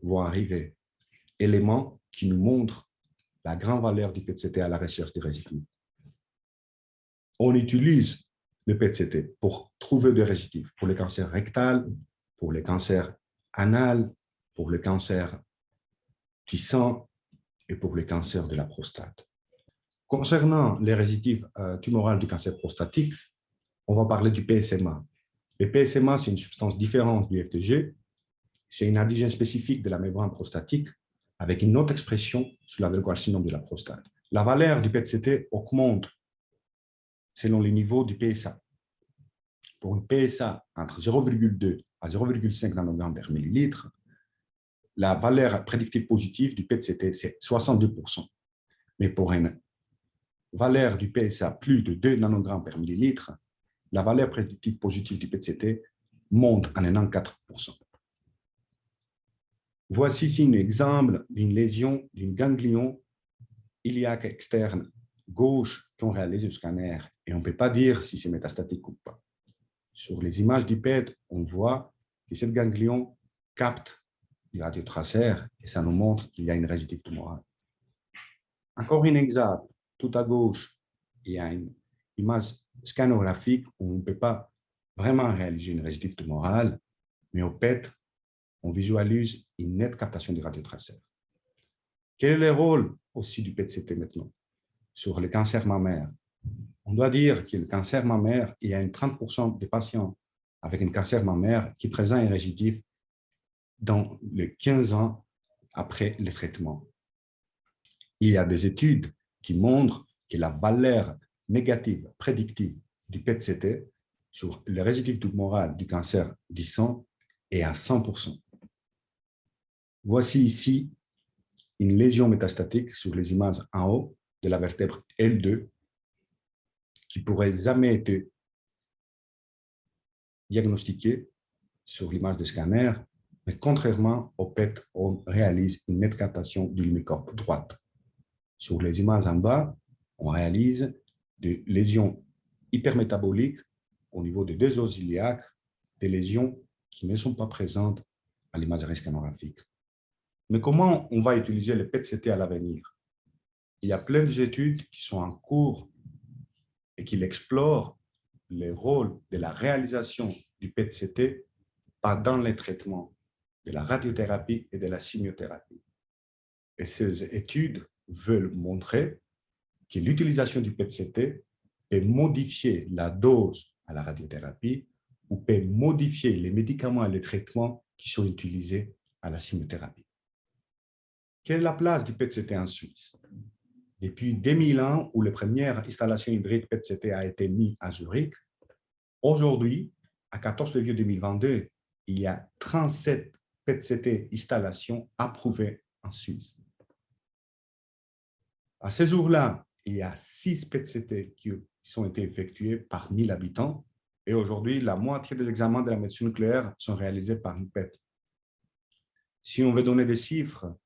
vont arriver, éléments qui nous montrent la grande valeur du PET-CT à la recherche des résidus. On utilise le PET-CT pour trouver des résidus pour le cancer rectal, pour le cancer anal, pour le cancer du sang et pour le cancer de la prostate. Concernant les résidus tumorales du cancer prostatique, on va parler du PSMA. Le PSMA, c'est une substance différente du FDG. C'est une antigène spécifique de la membrane prostatique avec une autre expression sur l'adénocarcinome de la prostate. La valeur du PET-CT augmente selon les niveaux du PSA. Pour une PSA entre 0,2 à 0,5 nanogrammes par millilitre, la valeur prédictive positive du PET-CT, c'est 62%. Mais pour une valeur du PSA plus de 2 nanogrammes par millilitre, la valeur prédictive positive du PET-CT monte à 94%. Voici ici un exemple d'une lésion d'une ganglion iliaque externe gauche qu'on réalise au scanner et on ne peut pas dire si c'est métastatique ou pas. Sur les images du PET, on voit que cette ganglion capte du radiotraceur et ça nous montre qu'il y a une récidive tumorale. Encore un exemple, tout à gauche, il y a une image scanographique où on ne peut pas vraiment réaliser une récidive tumorale, mais au PET, on visualise une nette captation du radiotraceur. Quel est le rôle aussi du PET-CT maintenant sur le cancer mammaire? On doit dire que le cancer mammaire, il y a 30% des patients avec un cancer mammaire qui présentent une récidive dans les 15 ans après le traitement. Il y a des études qui montrent que la valeur négative prédictive du PET-CT sur les récidives tumorales du cancer du sang est à 100%. Voici ici une lésion métastatique sur les images en haut de la vertèbre L2 qui pourrait jamais être diagnostiquée sur l'image de scanner, mais contrairement au PET, on réalise une nette captation du lumicorpe droite. Sur les images en bas, on réalise des lésions hypermétaboliques au niveau des deux os iliaques, des lésions qui ne sont pas présentes à l'imagerie scanographique. Mais comment on va utiliser le PET-CT à l'avenir? Il y a plein d'études qui sont en cours et qui explorent le rôle de la réalisation du PET-CT pendant les traitements de la radiothérapie et de la chimiothérapie. Et ces études veulent montrer que l'utilisation du PET-CT peut modifier la dose à la radiothérapie ou peut modifier les médicaments et les traitements qui sont utilisés à la chimiothérapie. Quelle est la place du PET-CT en Suisse? Depuis 2000 ans, où les premières installations hybrides PET-CT a été mise à Zurich, aujourd'hui, à 14 février 2022, il y a 37 PET-CT installations approuvées en Suisse. À ce jour-là, il y a 6 PET-CT qui ont été effectués par 1000 habitants et aujourd'hui, la moitié des examens de la médecine nucléaire sont réalisés par une PET. Si on veut donner des chiffres,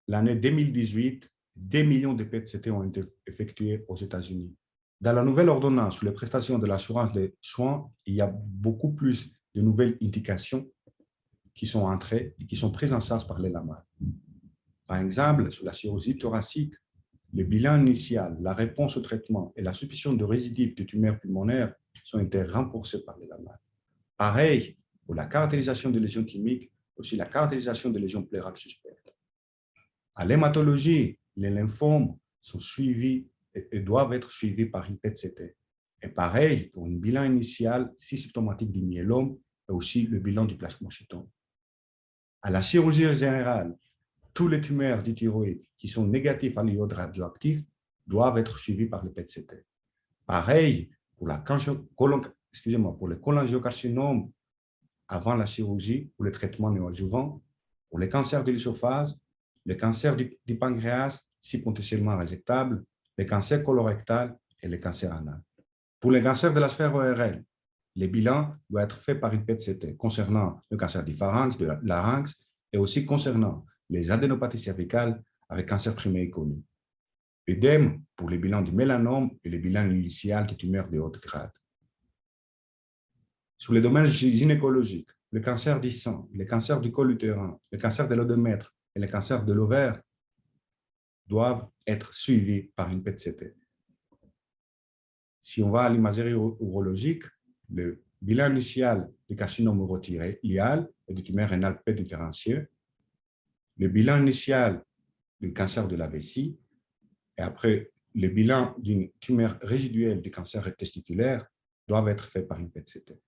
l'année 2018, 2 millions de PET-CT ont été effectués aux États-Unis. Dans la nouvelle ordonnance sur les prestations de l'assurance des soins, il y a beaucoup plus de nouvelles indications qui sont entrées et qui sont prises en charge par les LAMA. Par exemple, sur la chirurgie thoracique, le bilan initial, la réponse au traitement et la suspicion de récidive de tumeurs pulmonaires ont été remboursés par les LAMA. Pareil pour la caractérisation des lésions chimiques, aussi la caractérisation des lésions pleurales suspectes. À l'hématologie, les lymphomes sont suivis et doivent être suivis par une PET-CT. Et pareil pour un bilan initial si symptomatique du myélome et aussi le bilan du plasmacytome. À la chirurgie générale, tous les tumeurs du thyroïde qui sont négatifs à l'iode radioactif doivent être suivis par le PET-CT. Pareil pour le cholangiocarcinome avant la chirurgie ou le traitement néoadjuvant, pour les cancers de l'œsophage, le cancer du pancréas, si potentiellement résectable, le cancer colorectal et le cancer anal. Pour les cancers de la sphère ORL, les bilans doivent être faits par une PET-CT concernant le cancer du pharynx, de la larynx et aussi concernant les adénopathies cervicales avec cancer primaire connu. Idem pour les bilans du mélanome et les bilans initiaux de tumeurs de haut grade. Sur les domaines gynécologiques, le cancer du sang, le cancer du col utérin, le cancer de l'odomètre et le cancer de l'ovaire doivent être suivis par une PET-CT. Si on va à l'imagerie urologique, le bilan initial du carcinome urothyréal et du tumeur rénal peu différencié, le bilan initial du cancer de la vessie, et après le bilan d'une tumeur résiduelle du cancer testiculaire doivent être faits par une PET-CT.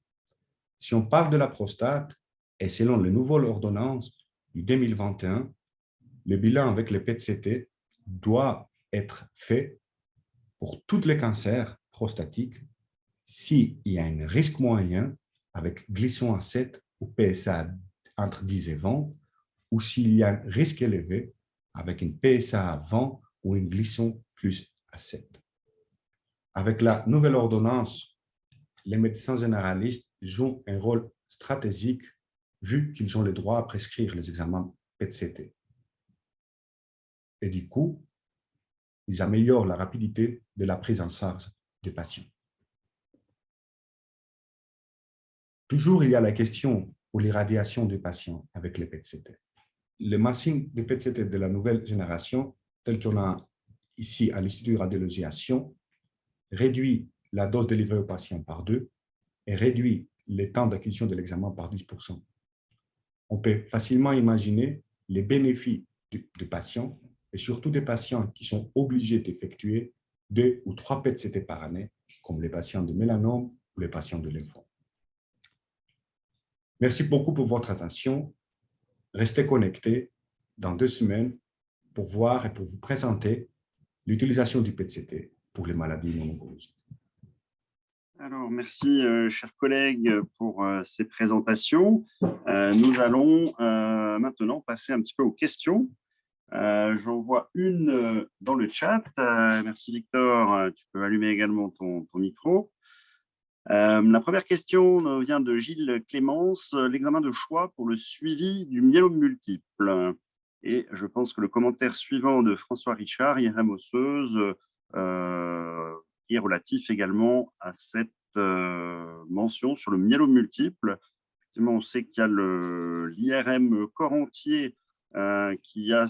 si on parle de la prostate, et selon les nouvelles ordonnances du 2021, le bilan avec le PET-CT doit être fait pour tous les cancers prostatiques s'il y a un risque moyen avec glisson à 7 ou PSA entre 10 et 20, ou s'il y a un risque élevé avec une PSA à 20 ou une glisson plus à 7. Avec la nouvelle ordonnance, les médecins généralistes jouent un rôle stratégique vu qu'ils ont le droit à prescrire les examens PET-CT. Et du coup, ils améliorent la rapidité de la prise en charge des patients. Toujours, il y a la question pour l'irradiation des patients avec les PET-CT. Les machines de PET-CT de la nouvelle génération, telles qu'on a ici à l'Institut de radiologie à Sion, réduit la dose délivrée aux patients par 2 et réduit le temps d'acquisition de l'examen par 10%. On peut facilement imaginer les bénéfices des patients et surtout des patients qui sont obligés d'effectuer 2 ou 3 PET-CT par année, comme les patients de mélanome ou les patients de lymphome. Merci beaucoup pour votre attention. Restez connectés dans 2 semaines pour voir et pour vous présenter l'utilisation du PET-CT pour les maladies immuno-oncologiques. Alors, merci, chers collègues, pour ces présentations. Nous allons maintenant passer un petit peu aux questions. J'en vois une dans le chat. Merci, Victor. Tu peux allumer également ton micro. La première question vient de Gilles Clémence. L'examen de choix pour le suivi du myélome multiple. Et je pense que le commentaire suivant de François Richard, IRM osseuse, est relatif également à cette mention sur le myélome multiple. Effectivement, on sait qu'il y a l'IRM corps entier qui a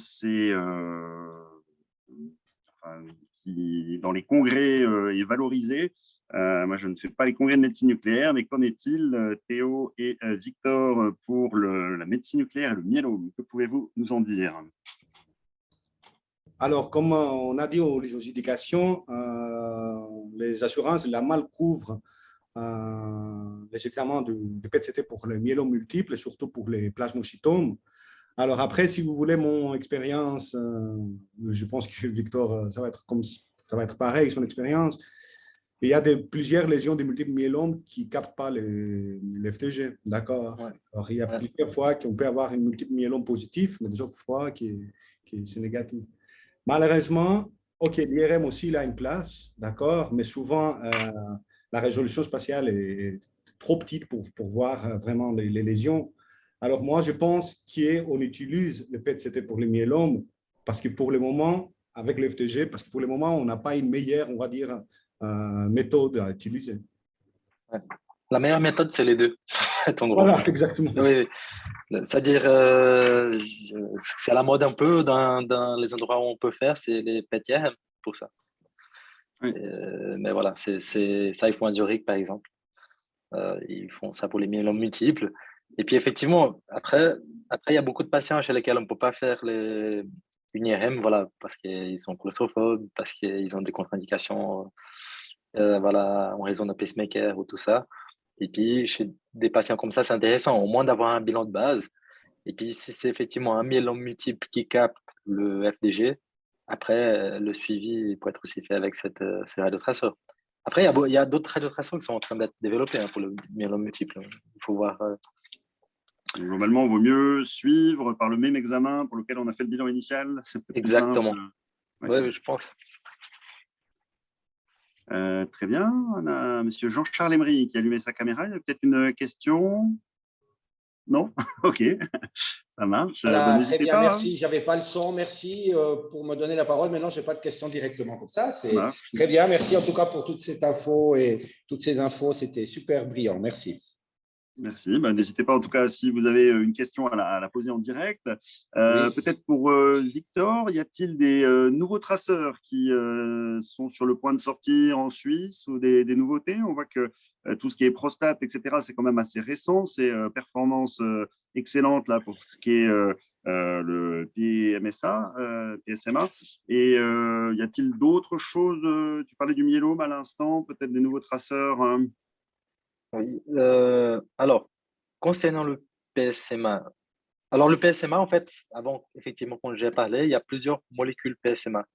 qui, dans les congrès, est valorisé. Moi, je ne fais pas les congrès de médecine nucléaire, mais qu'en est-il, Théo et Victor, pour la médecine nucléaire et le myélome? Que pouvez-vous nous en dire? Alors, comme on a dit aux indications, les assurances, la MAL couvre les examens de PET-CT pour le myélome multiple, surtout pour les plasmocytomes. Alors après, si vous voulez mon expérience, je pense que Victor, ça va être pareil, son expérience. Il y a plusieurs lésions de multiples myélomes qui ne captent pas les FDG, d'accord? Ouais. Alors, il y a plusieurs fois qu'on peut avoir une multiple myélome positif, mais des autres fois qui c'est négatif. Malheureusement, OK, l'IRM aussi, il a une place, d'accord, mais souvent, la résolution spatiale est trop petite pour voir vraiment les lésions. Alors, moi, je pense qu'on utilise le PET-CT pour les myélomes parce que pour le moment, avec le FDG, parce que pour le moment, on n'a pas une meilleure, on va dire, méthode à utiliser. Ouais. La meilleure méthode, c'est les deux. Voilà, exactement. Oui. C'est-à-dire, c'est à la mode un peu dans les endroits où on peut faire, c'est les PET-IRM pour ça. Oui. Mais voilà, ça, ils font à Zurich, par exemple. Ils font ça pour les myélomes multiples. Et puis, effectivement, après, il y a beaucoup de patients chez lesquels on ne peut pas faire une IRM, voilà, parce qu'ils sont claustrophobes, parce qu'ils ont des contre-indications voilà, en raison d'un pacemaker ou tout ça. Et puis, chez des patients comme ça, c'est intéressant, au moins d'avoir un bilan de base. Et puis, si c'est effectivement un myélome multiple qui capte le FDG, après, le suivi peut être aussi fait avec ces radiotraceurs. Après, il y a d'autres radiotraceurs qui sont en train d'être développés pour le myélome multiple. Il faut voir. Globalement, il vaut mieux suivre par le même examen pour lequel on a fait le bilan initial. Exactement. Ouais. Oui, je pense. Très bien. On a M. Jean-Charles Emery qui a allumé sa caméra. Il y a peut-être une question? Non? OK, ça marche. Voilà, très bien, merci. Je n'avais pas le son. Merci pour me donner la parole. Maintenant, je n'ai pas de questions directement comme ça. C'est très bien. Merci en tout cas pour toute cette info et toutes ces infos. C'était super brillant. Merci. Merci. N'hésitez pas, en tout cas, si vous avez une question à la poser en direct. Oui. Peut-être pour Victor, y a-t-il des nouveaux traceurs qui sont sur le point de sortir en Suisse ou des nouveautés? On voit que tout ce qui est prostate, etc., c'est quand même assez récent. C'est performance excellente là, pour ce qui est le PSMA. Et y a-t-il d'autres choses? Tu parlais du myélome à l'instant, peut-être des nouveaux traceurs Oui. Alors, concernant le PSMA, alors le PSMA, en fait, avant effectivement qu'on j'ai parlé, il y a plusieurs molécules PSMA.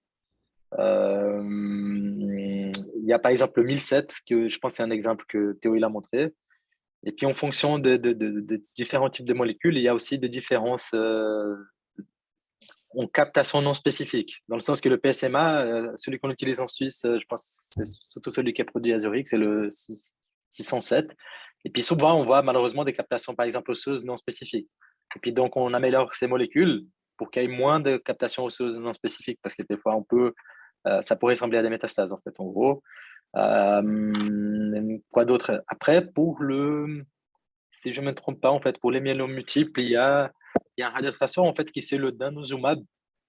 Il y a par exemple le 1007, que je pense que c'est un exemple que Théo il a montré. Et puis en fonction de différents types de molécules, il y a aussi des différences en captation non spécifique. Dans le sens que le PSMA, celui qu'on utilise en Suisse, je pense que c'est surtout celui qui est produit à Zurich, c'est le 607. Et puis souvent, on voit malheureusement des captations, par exemple, osseuses non spécifiques. Et puis donc, on améliore ces molécules pour qu'il y ait moins de captations osseuses non spécifiques, parce que des fois, ça pourrait ressembler à des métastases, en fait, en gros. Quoi d'autre? Après, si je ne me trompe pas, en fait, pour les myélomes multiples, il y a un radiotraceur, en fait, qui c'est le danozumab,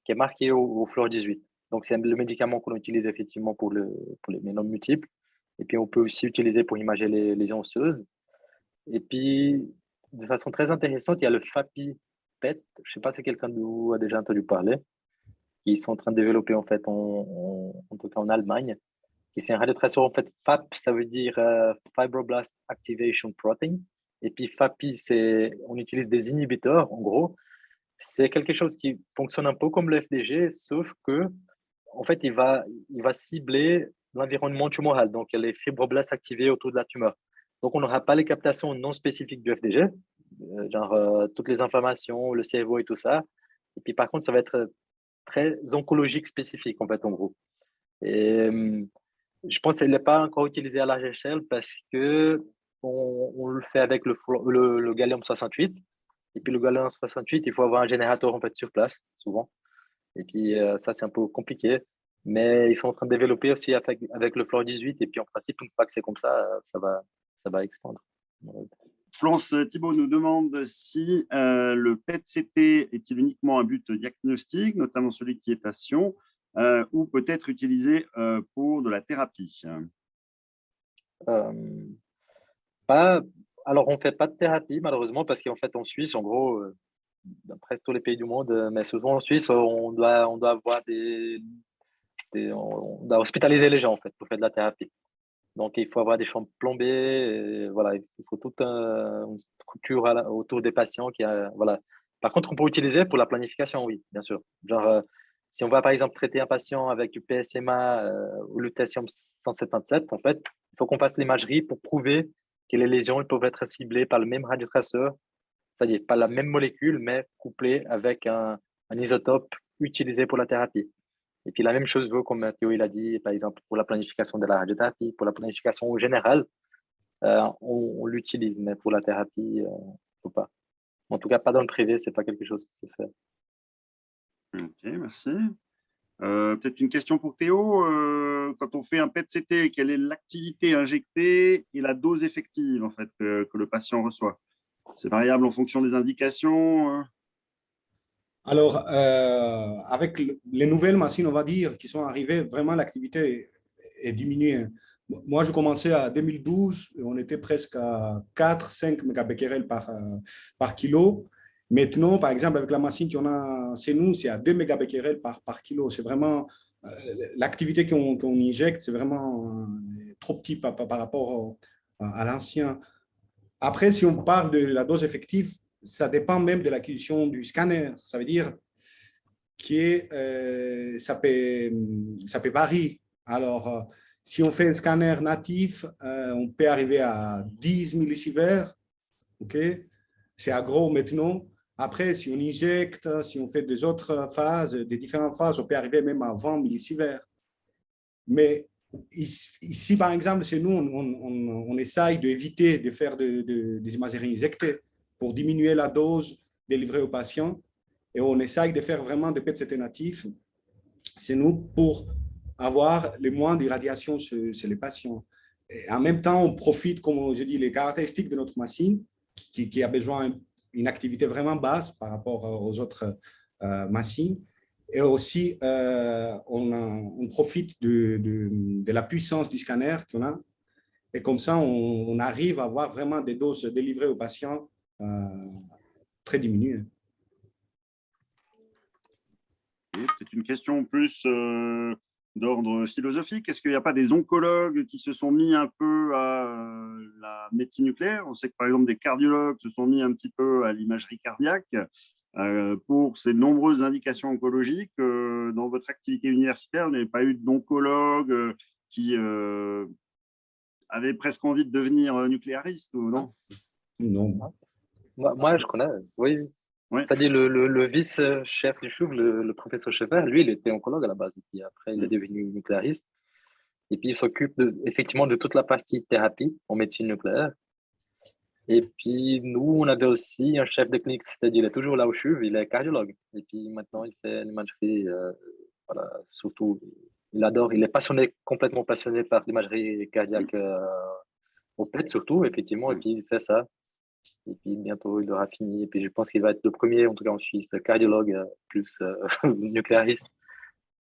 qui est marqué au fluor 18. Donc, c'est le médicament qu'on utilise effectivement pour les myélomes multiples. Et puis, on peut aussi utiliser pour imager les lésions osseuses. Et puis, de façon très intéressante, il y a le FAPI-PET. Je ne sais pas si quelqu'un de vous a déjà entendu parler, qui sont en train de développer, en fait, en tout cas en Allemagne. Et c'est un radiotraceur, en fait, FAP, ça veut dire Fibroblast Activation Protein. Et puis FAPI, on utilise des inhibiteurs, en gros. C'est quelque chose qui fonctionne un peu comme le FDG, sauf que, en fait, il va cibler l'environnement tumoral, donc les fibroblastes activés autour de la tumeur. Donc, on n'aura pas les captations non spécifiques du FDG, genre toutes les inflammations, le cerveau et tout ça. Et puis, par contre, ça va être très oncologique spécifique, en fait, en gros. Et je pense qu'elle n'est pas encore utilisée à large échelle parce que on le fait avec le gallium 68. Et puis le gallium 68, il faut avoir un générateur en fait sur place, souvent. Et puis ça, c'est un peu compliqué. Mais ils sont en train de développer aussi avec le fluor 18. Et puis en principe, une fois que c'est comme ça va expandre. Florence Thibault nous demande si le PET-CT est-il uniquement un but diagnostique, notamment celui qui est patient, ou peut-être utilisé pour de la thérapie. Euh, pas, alors, on ne fait pas de thérapie, malheureusement, parce qu'en fait, en Suisse, en gros, dans presque tous les pays du monde, mais souvent en Suisse, on doit avoir on doit hospitaliser les gens, en fait, pour faire de la thérapie. Donc, il faut avoir des chambres plombées, et voilà, il faut toute une structure autour des patients voilà. Par contre, on peut utiliser pour la planification, oui, bien sûr. Genre, si on va, par exemple, traiter un patient avec du PSMA ou lutetium 177, en fait, il faut qu'on fasse l'imagerie pour prouver que les lésions elles peuvent être ciblées par le même radiotraceur, c'est-à-dire pas la même molécule, mais couplée avec un isotope utilisé pour la thérapie. Et puis la même chose vaut, comme Théo il a dit, par exemple, pour la planification de la radiothérapie, pour la planification au général, on l'utilise, mais pour la thérapie, faut pas. En tout cas, pas dans le privé, c'est pas quelque chose qui se fait. Ok, merci. Peut-être une question pour Théo. Quand on fait un PET-CT, quelle est l'activité injectée et la dose effective en fait, que le patient reçoit? C'est variable en fonction des indications. Alors, avec les nouvelles machines, on va dire, qui sont arrivées, vraiment l'activité est diminuée. Moi, je commençais à 2012, on était presque à 4-5 mégabecquerels par kilo. Maintenant, par exemple, avec la machine qu'on a chez nous, c'est à 2 mégabecquerels par kilo. C'est vraiment l'activité qu'on injecte, c'est vraiment trop petit par rapport à l'ancien. Après, si on parle de la dose effective, ça dépend même de l'acquisition du scanner. Ça veut dire que ça peut varier. Alors, si on fait un scanner natif, on peut arriver à 10 millisieverts. Okay? C'est agro maintenant. Après, si on injecte, si on fait des autres phases, des différentes phases, on peut arriver même à 20 millisieverts. Mais ici, par exemple, chez nous, on essaye d'éviter de faire des imageries injectées pour diminuer la dose délivrée aux patients. Et on essaye de faire vraiment des PET-CT natifs chez nous pour avoir le moins d'irradiation chez les patients. Et en même temps, on profite, comme je dis, les caractéristiques de notre machine qui a besoin d'une activité vraiment basse par rapport aux autres machines. Et aussi, on profite de la puissance du scanner qu'on a. Et comme ça, on arrive à avoir vraiment des doses délivrées aux patients très diminuées. C'est une question plus d'ordre philosophique. Est-ce qu'il n'y a pas des oncologues qui se sont mis un peu à la médecine nucléaire. On sait que, par exemple, des cardiologues se sont mis un petit peu à l'imagerie cardiaque pour ces nombreuses indications oncologiques. Dans votre activité universitaire, vous n'avez pas eu d'oncologue qui avait presque envie de devenir nucléariste, ou non? Non. Moi, je connais, oui. Ouais. C'est-à-dire le vice-chef du CHUV, le professeur Scheffer, lui, il était oncologue à la base. Et puis après, il est devenu nucléariste. Et puis, il s'occupe effectivement de toute la partie thérapie en médecine nucléaire. Et puis, nous, on avait aussi un chef de clinique, c'est-à-dire il est toujours là au CHUV, il est cardiologue. Et puis maintenant, il fait l'imagerie, voilà, surtout, il adore, il est passionné, complètement passionné par l'imagerie cardiaque au PET surtout, effectivement, et puis il fait ça. Et puis bientôt, il aura fini. Et puis je pense qu'il va être le premier, en tout cas en Suisse, cardiologue plus nucléariste.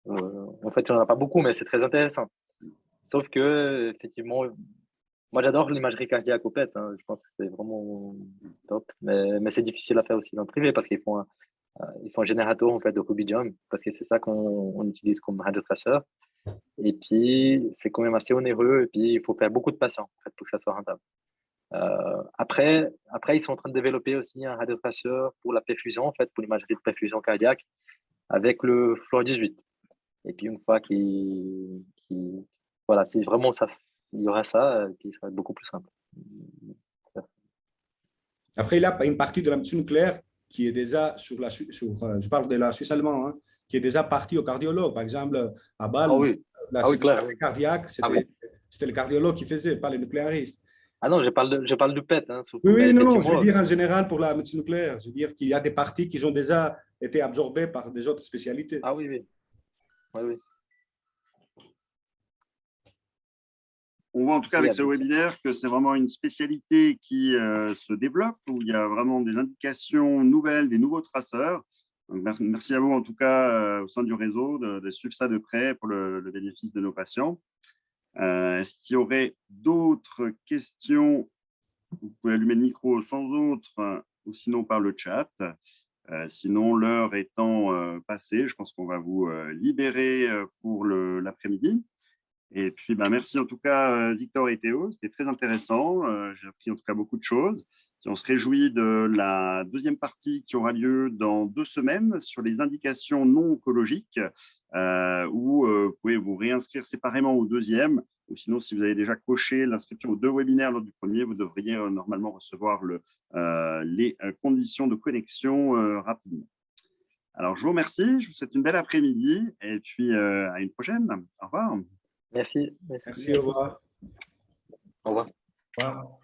En fait, il n'y en a pas beaucoup, mais c'est très intéressant. Sauf que, effectivement, moi, j'adore l'imagerie cardiaque au PET. Je pense que c'est vraiment top. Mais c'est difficile à faire aussi dans le privé parce qu'ils font un générateur en fait, de rubidium, parce que c'est ça qu'on utilise comme radiotraceur. Et puis, c'est quand même assez onéreux. Et puis, il faut faire beaucoup de patients en fait, pour que ça soit rentable. Après, ils sont en train de développer aussi un radiotraceur pour la perfusion, en fait, pour l'imagerie de perfusion cardiaque avec le fluor 18. Et puis, une fois voilà, si vraiment ça, il y aura ça, puis ça va être beaucoup plus simple. Après, il y a une partie de la médecine nucléaire qui est déjà je parle de la Suisse allemande, hein, qui est déjà partie au cardiologue. Par exemple, à Bâle, la cardiaque, c'était le cardiologue qui faisait, pas le nucléariste. Ah non, je parle du PET. Surtout, oui, non, je veux dire en général pour la médecine nucléaire. Je veux dire qu'il y a des parties qui ont déjà été absorbées par des autres spécialités. Ah oui. On voit en tout cas avec ce webinaire que c'est vraiment une spécialité qui se développe, où il y a vraiment des indications nouvelles, des nouveaux traceurs. Donc, merci à vous en tout cas au sein du réseau de suivre ça de près pour le bénéfice de nos patients. Est-ce qu'il y aurait d'autres questions? Vous pouvez allumer le micro sans autre ou sinon par le chat. Sinon, l'heure étant passée, je pense qu'on va vous libérer pour l'après-midi. Et puis, merci en tout cas, Victor et Théo. C'était très intéressant. J'ai appris en tout cas beaucoup de choses. On se réjouit de la deuxième partie qui aura lieu dans 2 semaines sur les indications non oncologiques, où vous pouvez vous réinscrire séparément au deuxième. Ou sinon, si vous avez déjà coché l'inscription aux 2 webinaires lors du premier, vous devriez normalement recevoir les conditions de connexion rapidement. Alors, je vous remercie. Je vous souhaite une belle après-midi et puis à une prochaine. Au revoir. Merci. Merci, au revoir. Au revoir. Au revoir.